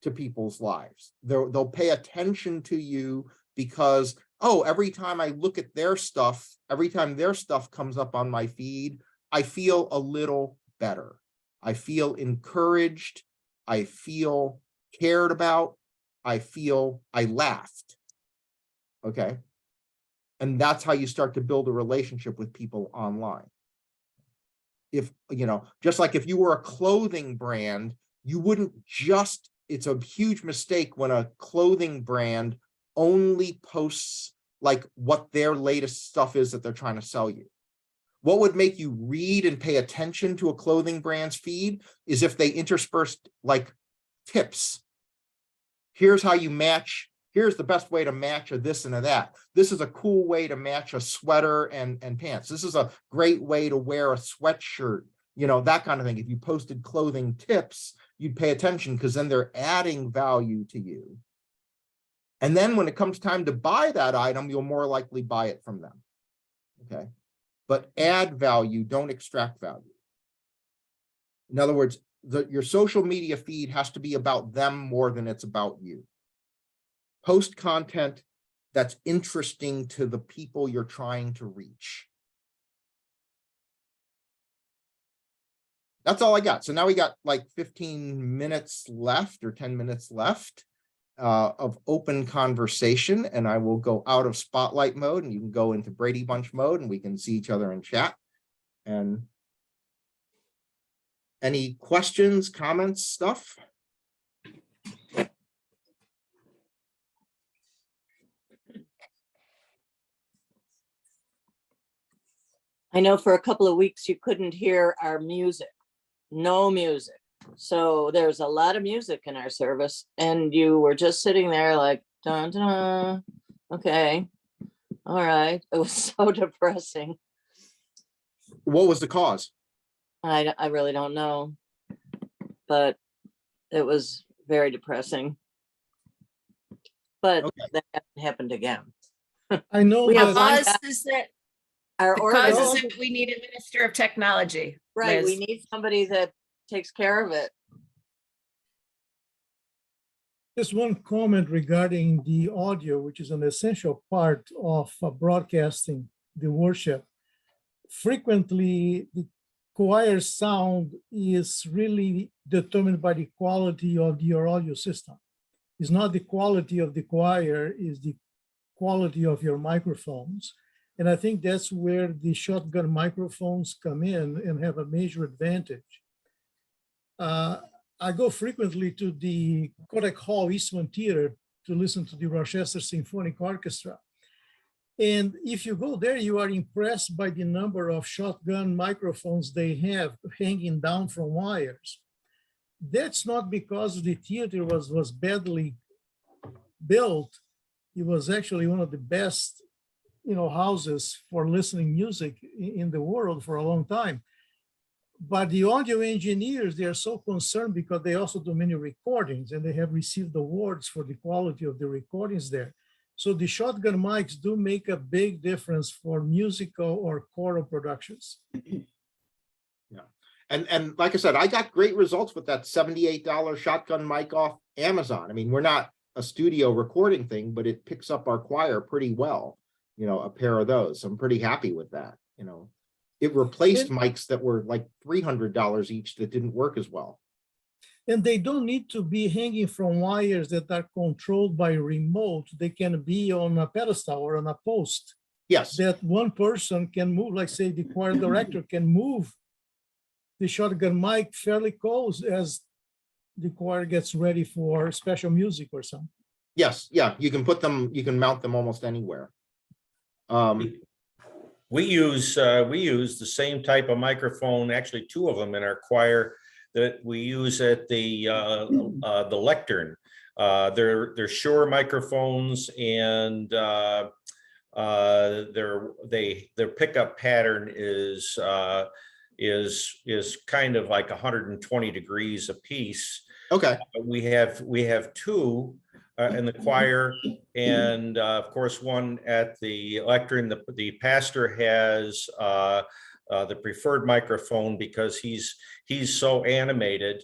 to people's lives. They'll pay attention to you because, oh, every time I look at their stuff, every time their stuff comes up on my feed, I feel a little better. I feel encouraged. I feel cared about. I feel I laughed. Okay. And that's how you start to build a relationship with people online. If, just like if you were a clothing brand, you wouldn't just, it's a huge mistake when a clothing brand only posts like what their latest stuff is that they're trying to sell you. What would make you read and pay attention to a clothing brand's feed is if they interspersed like tips. Here's how you match. Here's the best way to match a this and a that. This is a cool way to match a sweater and pants. This is a great way to wear a sweatshirt, that kind of thing. If you posted clothing tips, you'd pay attention because then they're adding value to you. And then when it comes time to buy that item, you'll more likely buy it from them. Okay. But add value, don't extract value. In other words, your social media feed has to be about them more than it's about you. Post content that's interesting to the people you're trying to reach. That's all I got. So now we got like 15 minutes left or 10 minutes left of open conversation, and I will go out of spotlight mode and you can go into Brady Bunch mode and we can see each other in chat. And any questions, comments, stuff? I know for a couple of weeks you couldn't hear our music, no music. So there's a lot of music in our service, and you were just sitting there like, dun, dun, okay, all right. It was so depressing. What was the cause? I really don't know, but it was very depressing. But Okay. that hasn't happened again. I know We have that one Is that our the organ- cause is that we need a minister of technology. right, we Liz. need somebody that takes care of it. just one comment regarding the audio, which is an essential part of broadcasting the worship. Frequently, the choir sound is really determined by the quality of your audio system. It's not the quality of the choir, it's the quality of your microphones. And I think that's where the shotgun microphones come in and have a major advantage. I go frequently to the Kodak Hall Eastman Theater to listen to the Rochester Symphonic Orchestra. And if you go there, you are impressed by the number of shotgun microphones they have hanging down from wires. That's not because the theater was badly built. It was actually one of the best, houses for listening music in the world for a long time. But the audio engineers, they are so concerned because they also do many recordings and they have received awards for the quality of the recordings there. So the shotgun mics do make a big difference for musical or choral productions. Yeah. And like I said, I got great results with that $78 shotgun mic off Amazon. I mean, we're not a studio recording thing, but it picks up our choir pretty well, a pair of those. So I'm pretty happy with that. It replaced mics that were like $300 each that didn't work as well. And they don't need to be hanging from wires that are controlled by remote. They can be on a pedestal or on a post. Yes. That one person can move, like say the choir director can move the shotgun mic fairly close as the choir gets ready for special music or something. Yes. Yeah. You can mount them almost anywhere. We use the same type of microphone, actually two of them in our choir that we use at the lectern. They're Shure microphones, and their pickup pattern is kind of like 120 degrees a piece. Okay. We have two in the choir, and of course one at the lectern. The pastor has the preferred microphone because he's so animated.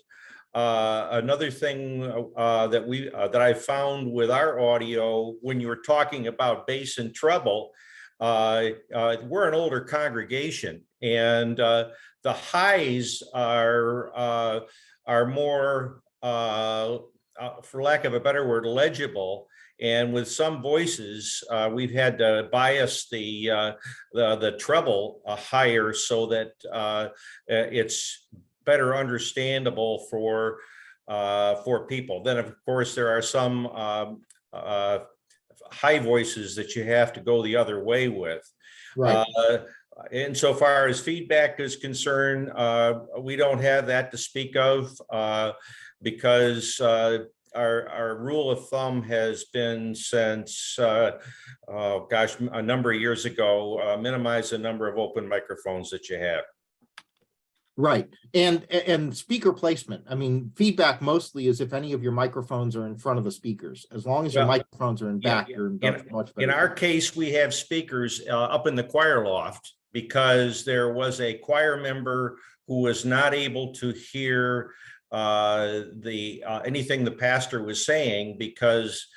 Another thing that I found with our audio, when you were talking about bass and treble, we're an older congregation, and the highs are more, for lack of a better word, legible. And with some voices, we've had to bias the treble higher so that it's better understandable for people. Then, of course, there are some high voices that you have to go the other way with. Right. Insofar as feedback is concerned, we don't have that to speak of because our rule of thumb has been since, a number of years ago, minimize the number of open microphones that you have. Right. And speaker placement. I mean, feedback mostly is if any of your microphones are in front of the speakers. As long as your microphones are in back, you're in much better. In our case, we have speakers up in the choir loft because there was a choir member who was not able to hear anything the pastor was saying because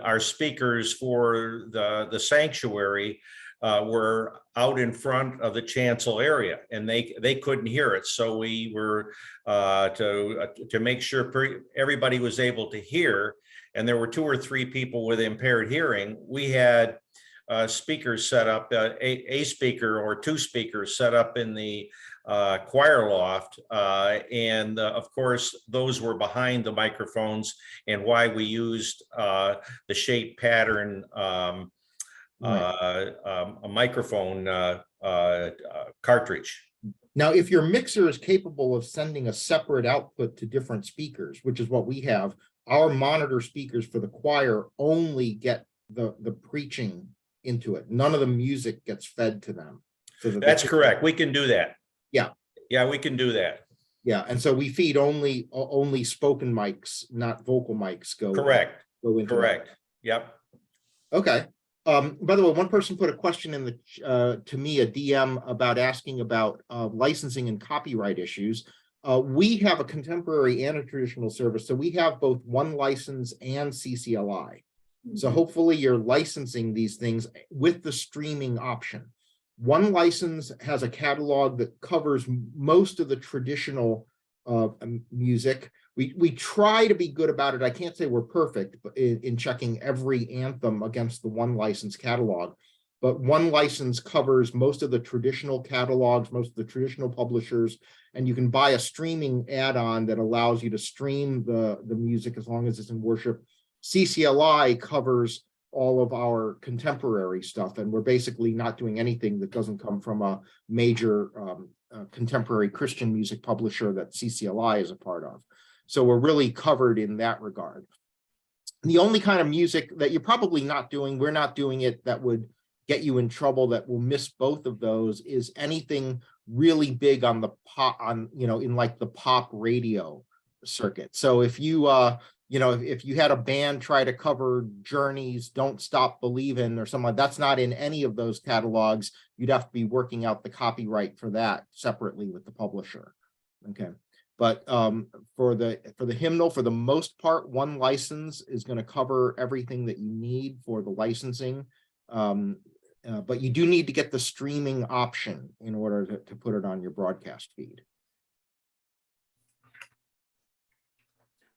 our speakers for the sanctuary were out in front of the chancel area, and they couldn't hear it. So we were to make sure everybody was able to hear, and there were 2 or 3 people with impaired hearing. We had speakers set up, a speaker or 2 speakers set up in the choir loft, and of course those were behind the microphones, and why we used the shape pattern a microphone cartridge. Now, if your mixer is capable of sending a separate output to different speakers, which is what we have, our monitor speakers for the choir only get the preaching into it. None of the music gets fed to them. So that's correct. We can do that. Yeah. Yeah, we can do that. Yeah, and so we feed only spoken mics, not vocal mics. Correct. Go into correct. That. Yep. Okay. By the way, one person put a question in to me, a DM, about asking about licensing and copyright issues. We have a contemporary and a traditional service, so we have both one license and CCLI. So hopefully you're licensing these things with the streaming option. One license has a catalog that covers most of the traditional music, we try to be good about it. I can't say we're perfect, but in checking every anthem against the one license catalog. But one license covers most of the traditional catalogs, most of the traditional publishers, and you can buy a streaming add-on that allows you to stream the music as long as it's in worship. CCLI covers all of our contemporary stuff, and we're basically not doing anything that doesn't come from a major contemporary Christian music publisher that CCLI is a part of. So we're really covered in that regard. The only kind of music that you're probably not doing, we're not doing it, that would get you in trouble, that will miss both of those, is anything really big on the pop, in like the pop radio circuit. So if you if you had a band try to cover Journey's Don't Stop Believin' or something, that's not in any of those catalogs. You'd have to be working out the copyright for that separately with the publisher. Okay. But for the hymnal, for the most part, one license is going to cover everything that you need for the licensing. But you do need to get the streaming option in order to put it on your broadcast feed.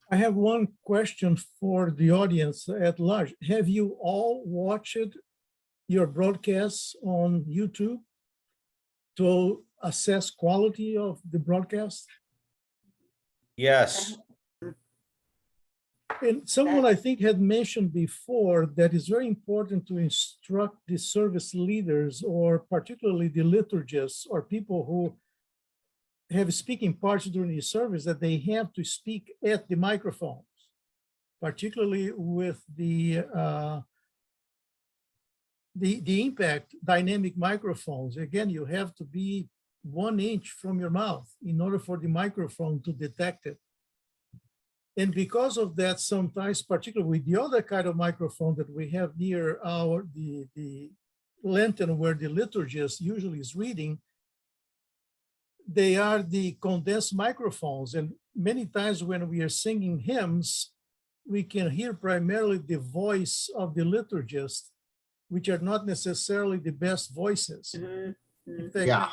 I have one question for the audience at large. Have you all watched your broadcasts on YouTube to assess quality of the broadcast? Yes. And someone I think had mentioned before that it's very important to instruct the service leaders, or particularly the liturgists or people who have speaking parts during the service, that they have to speak at the microphones, particularly with the impact dynamic microphones. Again, you have to be 1 inch from your mouth in order for the microphone to detect it. And because of that, sometimes, particularly with the other kind of microphone that we have near the lantern where the liturgist usually is reading, they are the condensed microphones. And many times when we are singing hymns, we can hear primarily the voice of the liturgist, which are not necessarily the best voices. In fact, Yeah.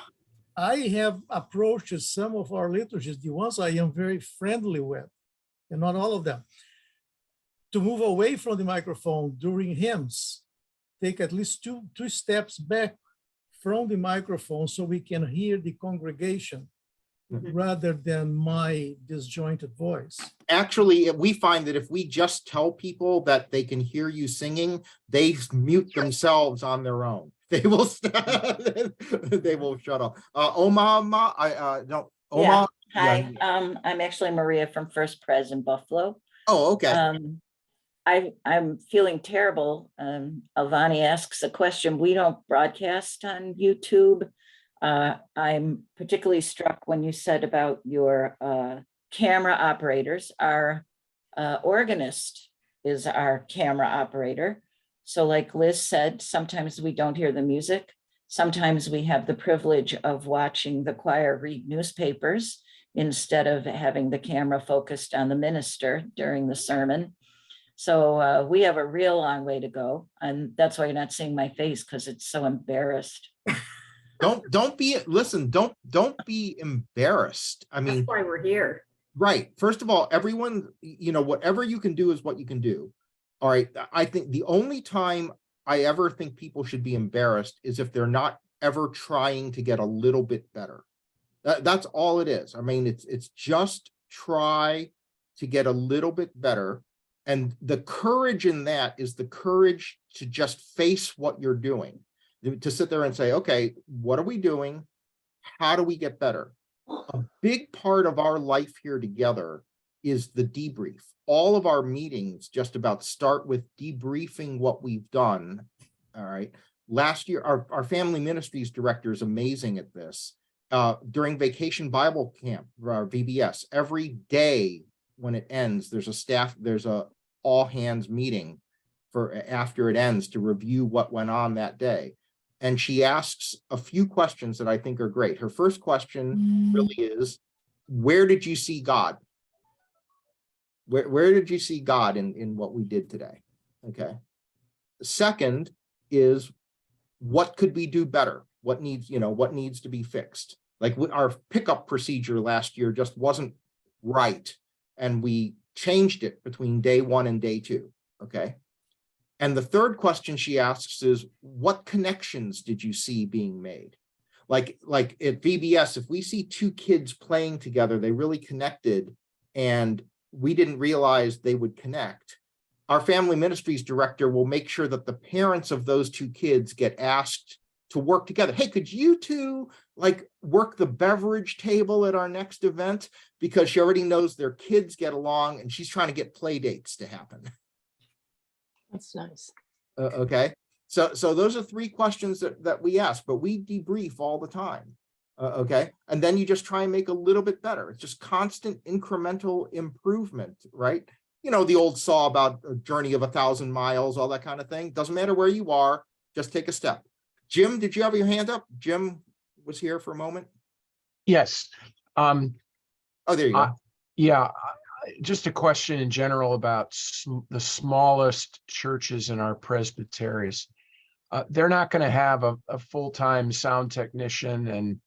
I have approached some of our liturgists, the ones I am very friendly with, and not all of them, to move away from the microphone during hymns, take at least two steps back from the microphone so we can hear the congregation rather than my disjointed voice. Actually, we find that if we just tell people that they can hear you singing, they mute themselves on their own. They will they will shut up. Oma, Oma. Hi, I'm actually Maria from First Pres in Buffalo. Oh, okay. I'm feeling terrible. Alvani asks a question. We don't broadcast on YouTube. I'm particularly struck when you said about your camera operators. Our organist is our camera operator. So like Liz said, sometimes we don't hear the music. Sometimes we have the privilege of watching the choir read newspapers instead of having the camera focused on the minister during the sermon. So we have a real long way to go. And that's why you're not seeing my face, because it's so embarrassed. Don't be be embarrassed. I mean, That's why we're here. right. First of all, everyone, whatever you can do is what you can do. All right. I think the only time I ever think people should be embarrassed is if they're not ever trying to get a little bit better. That's all it is. I mean, it's just try to get a little bit better. And the courage in that is the courage to just face what you're doing, to sit there and say, okay, what are we doing? How do we get better? A big part of our life here together is the debrief. All of our meetings just about start with debriefing what we've done. All right. Last year, our family ministries director is amazing at this. During Vacation Bible Camp, our VBS, every day when it ends, there's a all hands meeting for after it ends to review what went on that day. And she asks a few questions that I think are great. Her first question really is, where did you see God? Where did you see God in what we did today? Okay. The second is, what could we do better? What needs to be fixed? Like our pickup procedure last year just wasn't right. and we changed it between day 1 and day 2. Okay. And the third question she asks is, what connections did you see being made? Like at VBS, if we see 2 kids playing together, they really connected, and we didn't realize they would connect. Our family ministries director will make sure that the parents of those 2 kids get asked to work together. Hey, could you 2 like work the beverage table at our next event? Because she already knows their kids get along, and she's trying to get play dates to happen. That's nice. Okay. So those are 3 questions that we ask, but we debrief all the time. Okay. And then you just try and make a little bit better. It's just constant incremental improvement, right? You know, the old saw about a journey of 1,000 miles, all that kind of thing. Doesn't matter where you are, just take a step. Jim, did you have your hand up? Jim was here for a moment. Yes. Oh, there you go. Yeah, just a question in general about the smallest churches in our presbyteries. They're not going to have a full-time sound technician and,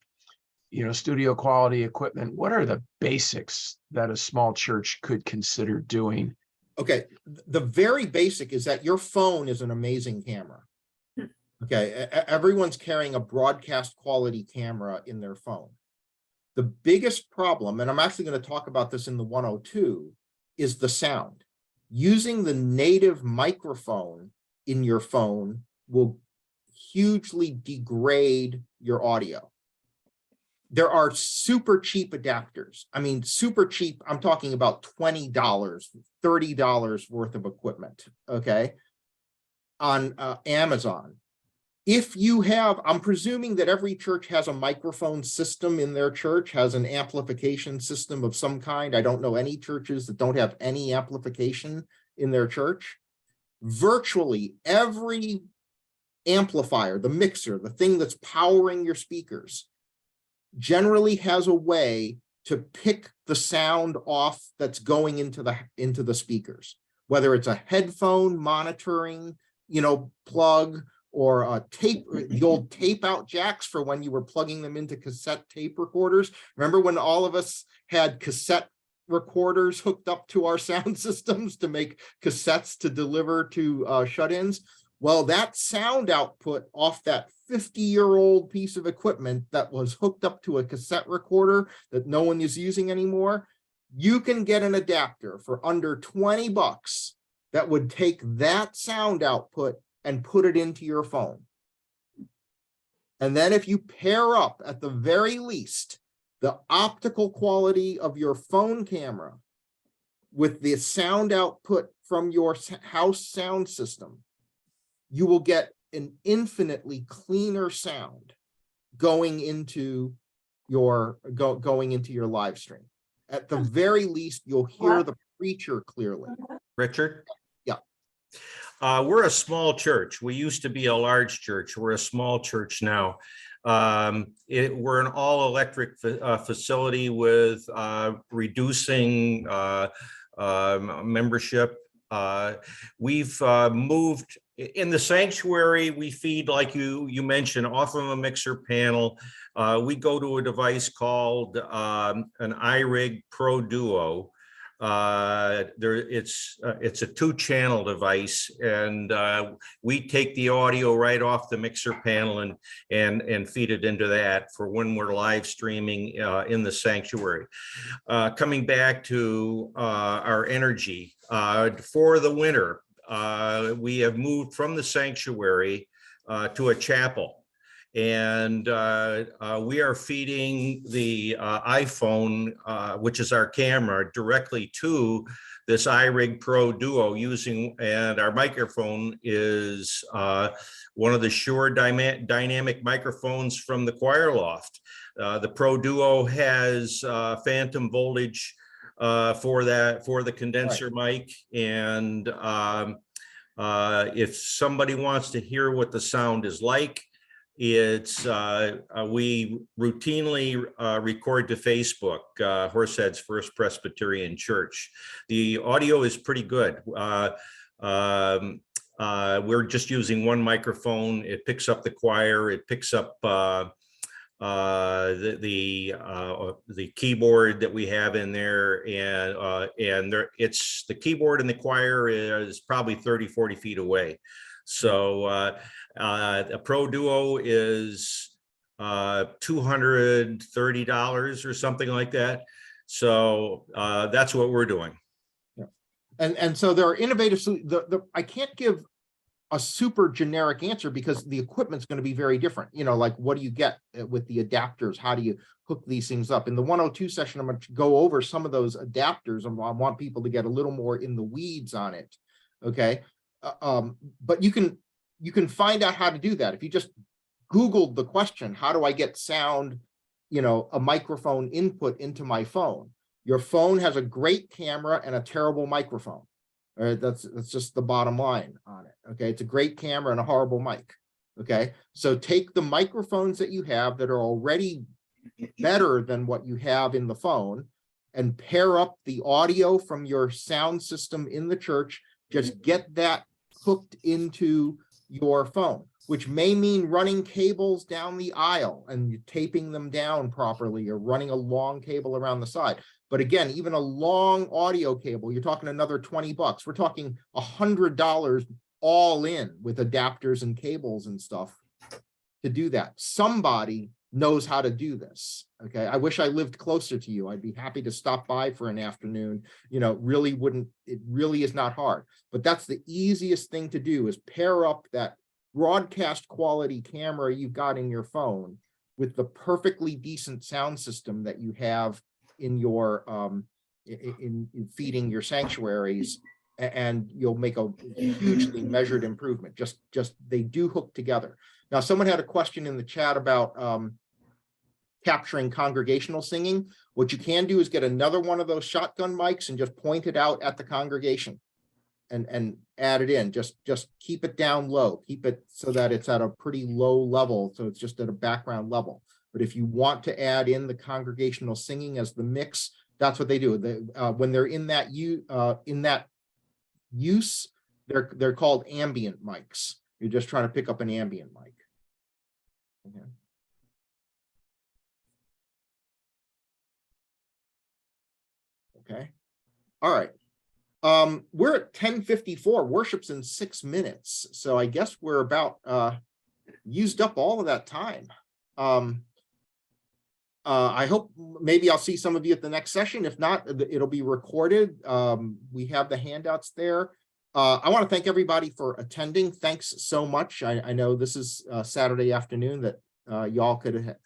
you know, studio quality equipment. What are the basics that a small church could consider doing? Okay, the very basic is that your phone is an amazing camera. Okay, everyone's carrying a broadcast quality camera in their phone. The biggest problem, and I'm actually going to talk about this in the 102, is the sound. Using the native microphone in your phone will hugely degrade your audio. There are super cheap adapters. I mean, super cheap. I'm talking about $20, $30 worth of equipment, okay, on Amazon. If you have, I'm presuming that every church has a microphone system in their church, has an amplification system of some kind. I don't know any churches that don't have any amplification in their church. Virtually every amplifier, the mixer, the thing that's powering your speakers, generally has a way to pick the sound off that's going into the speakers, whether it's a headphone monitoring, you know, plug, or a tape, the old tape out jacks for when you were plugging them into cassette tape recorders. Remember when all of us had cassette recorders hooked up to our sound systems to make cassettes to deliver to shut-ins? Well, that sound output off that 50-year-old piece of equipment that was hooked up to a cassette recorder that no one is using anymore, you can get an adapter for under $20 that would take that sound output and put it into your phone. And then if you pair up, at the very least, the optical quality of your phone camera with the sound output from your house sound system, you will get an infinitely cleaner sound going into your live stream. At the very least, you'll hear the preacher clearly. Richard? Yeah. We're a small church. We used to be a large church. We're a small church now. We're an all-electric facility with reducing membership. We've moved in the sanctuary. We feed, like you mentioned, off of a mixer panel. We go to a device called an iRig Pro Duo. It's a 2-channel device, and we take the audio right off the mixer panel and feed it into that for when we're live streaming in the sanctuary. Coming back to our energy for the winter, we have moved from the sanctuary to a chapel. And we are feeding the iPhone, which is our camera, directly to this iRig Pro Duo and our microphone is one of the Shure dynamic microphones from the choir loft. The Pro Duo has phantom voltage for the condenser mic. And if somebody wants to hear what the sound is like, we routinely record to Facebook, Horsehead's First Presbyterian Church. The audio is pretty good. We're just using one microphone. It picks up the choir. It picks up the keyboard that we have in there, and it's the keyboard in the choir is probably 30-40 feet away. So a Pro Duo is $230 or something like that. So that's what we're doing. Yeah. And so there are innovative, I can't give a super generic answer because the equipment's going to be very different. You know, like what do you get with the adapters? How do you hook these things up? In the 102 session, I'm going to go over some of those adapters. I want people to get a little more in the weeds on it. Okay. But you can find out how to do that. If you just Googled the question, how do I get sound, you know, a microphone input into my phone? Your phone has a great camera and a terrible microphone. All right, that's just the bottom line on it. Okay, it's a great camera and a horrible mic. Okay, so take the microphones that you have that are already better than what you have in the phone and pair up the audio from your sound system in the church. Just get that hooked into your phone, which may mean running cables down the aisle and taping them down properly or running a long cable around the side. But again, even a long audio cable, you're talking another $20. We're talking $100 all in with adapters and cables and stuff to do that. Somebody knows how to do this. Okay. I wish I lived closer to you. I'd be happy to stop by for an afternoon. You know, it really is not hard, but that's the easiest thing to do is pair up that broadcast quality camera you've got in your phone with the perfectly decent sound system that you have in your in feeding your sanctuaries, and you'll make a hugely measured improvement. Just they do hook together. Now, someone had a question in the chat about capturing congregational singing. What you can do is get another one of those shotgun mics and just point it out at the congregation and add it in. Just keep it down low. Keep it so that it's at a pretty low level, so it's just at a background level. But if you want to add in the congregational singing as the mix, that's what they do. When they're in that use, they're called ambient mics. You're just trying to pick up an ambient mic. Okay. Okay. All right. We're at 10:54. Worship's in 6 minutes, so I guess we're about used up all of that time. I hope maybe I'll see some of you at the next session. If not, it'll be recorded. We have the handouts there. I want to thank everybody for attending. Thanks so much. I know this is Saturday afternoon that y'all could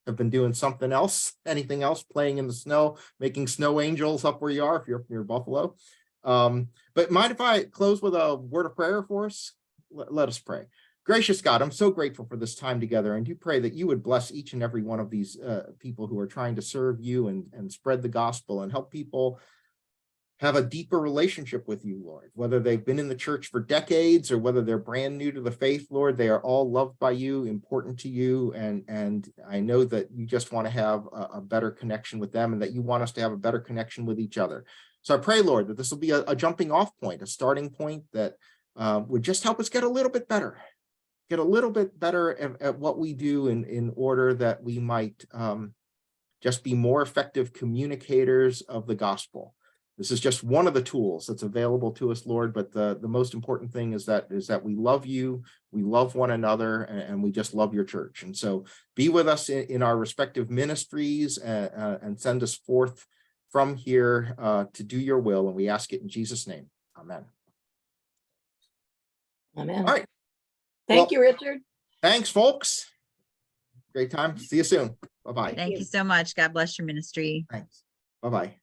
have been doing something else, anything else, playing in the snow, making snow angels up where you are if you're near Buffalo. But mind if I close with a word of prayer for us? Let us pray. Gracious God, I'm so grateful for this time together, and do pray that you would bless each and every one of these people who are trying to serve you and spread the gospel and help people have a deeper relationship with you, Lord. Whether they've been in the church for decades or whether they're brand new to the faith, Lord, they are all loved by you, important to you, and I know that you just want to have a better connection with them and that you want us to have a better connection with each other. So I pray, Lord, that this will be a jumping off point, a starting point that would just help us get a little bit better. Get a little bit better at what we do in order that we might just be more effective communicators of the gospel. This is just one of the tools that's available to us, Lord, but the most important thing is that we love you, we love one another, and we just love your church. And so be with us in our respective ministries and send us forth from here to do your will, and we ask it in Jesus' name. Amen. Amen. All right. Thank you, Richard. Thanks, folks. Great time. See you soon. Bye-bye. Thank you so much. God bless your ministry. Thanks. Bye-bye.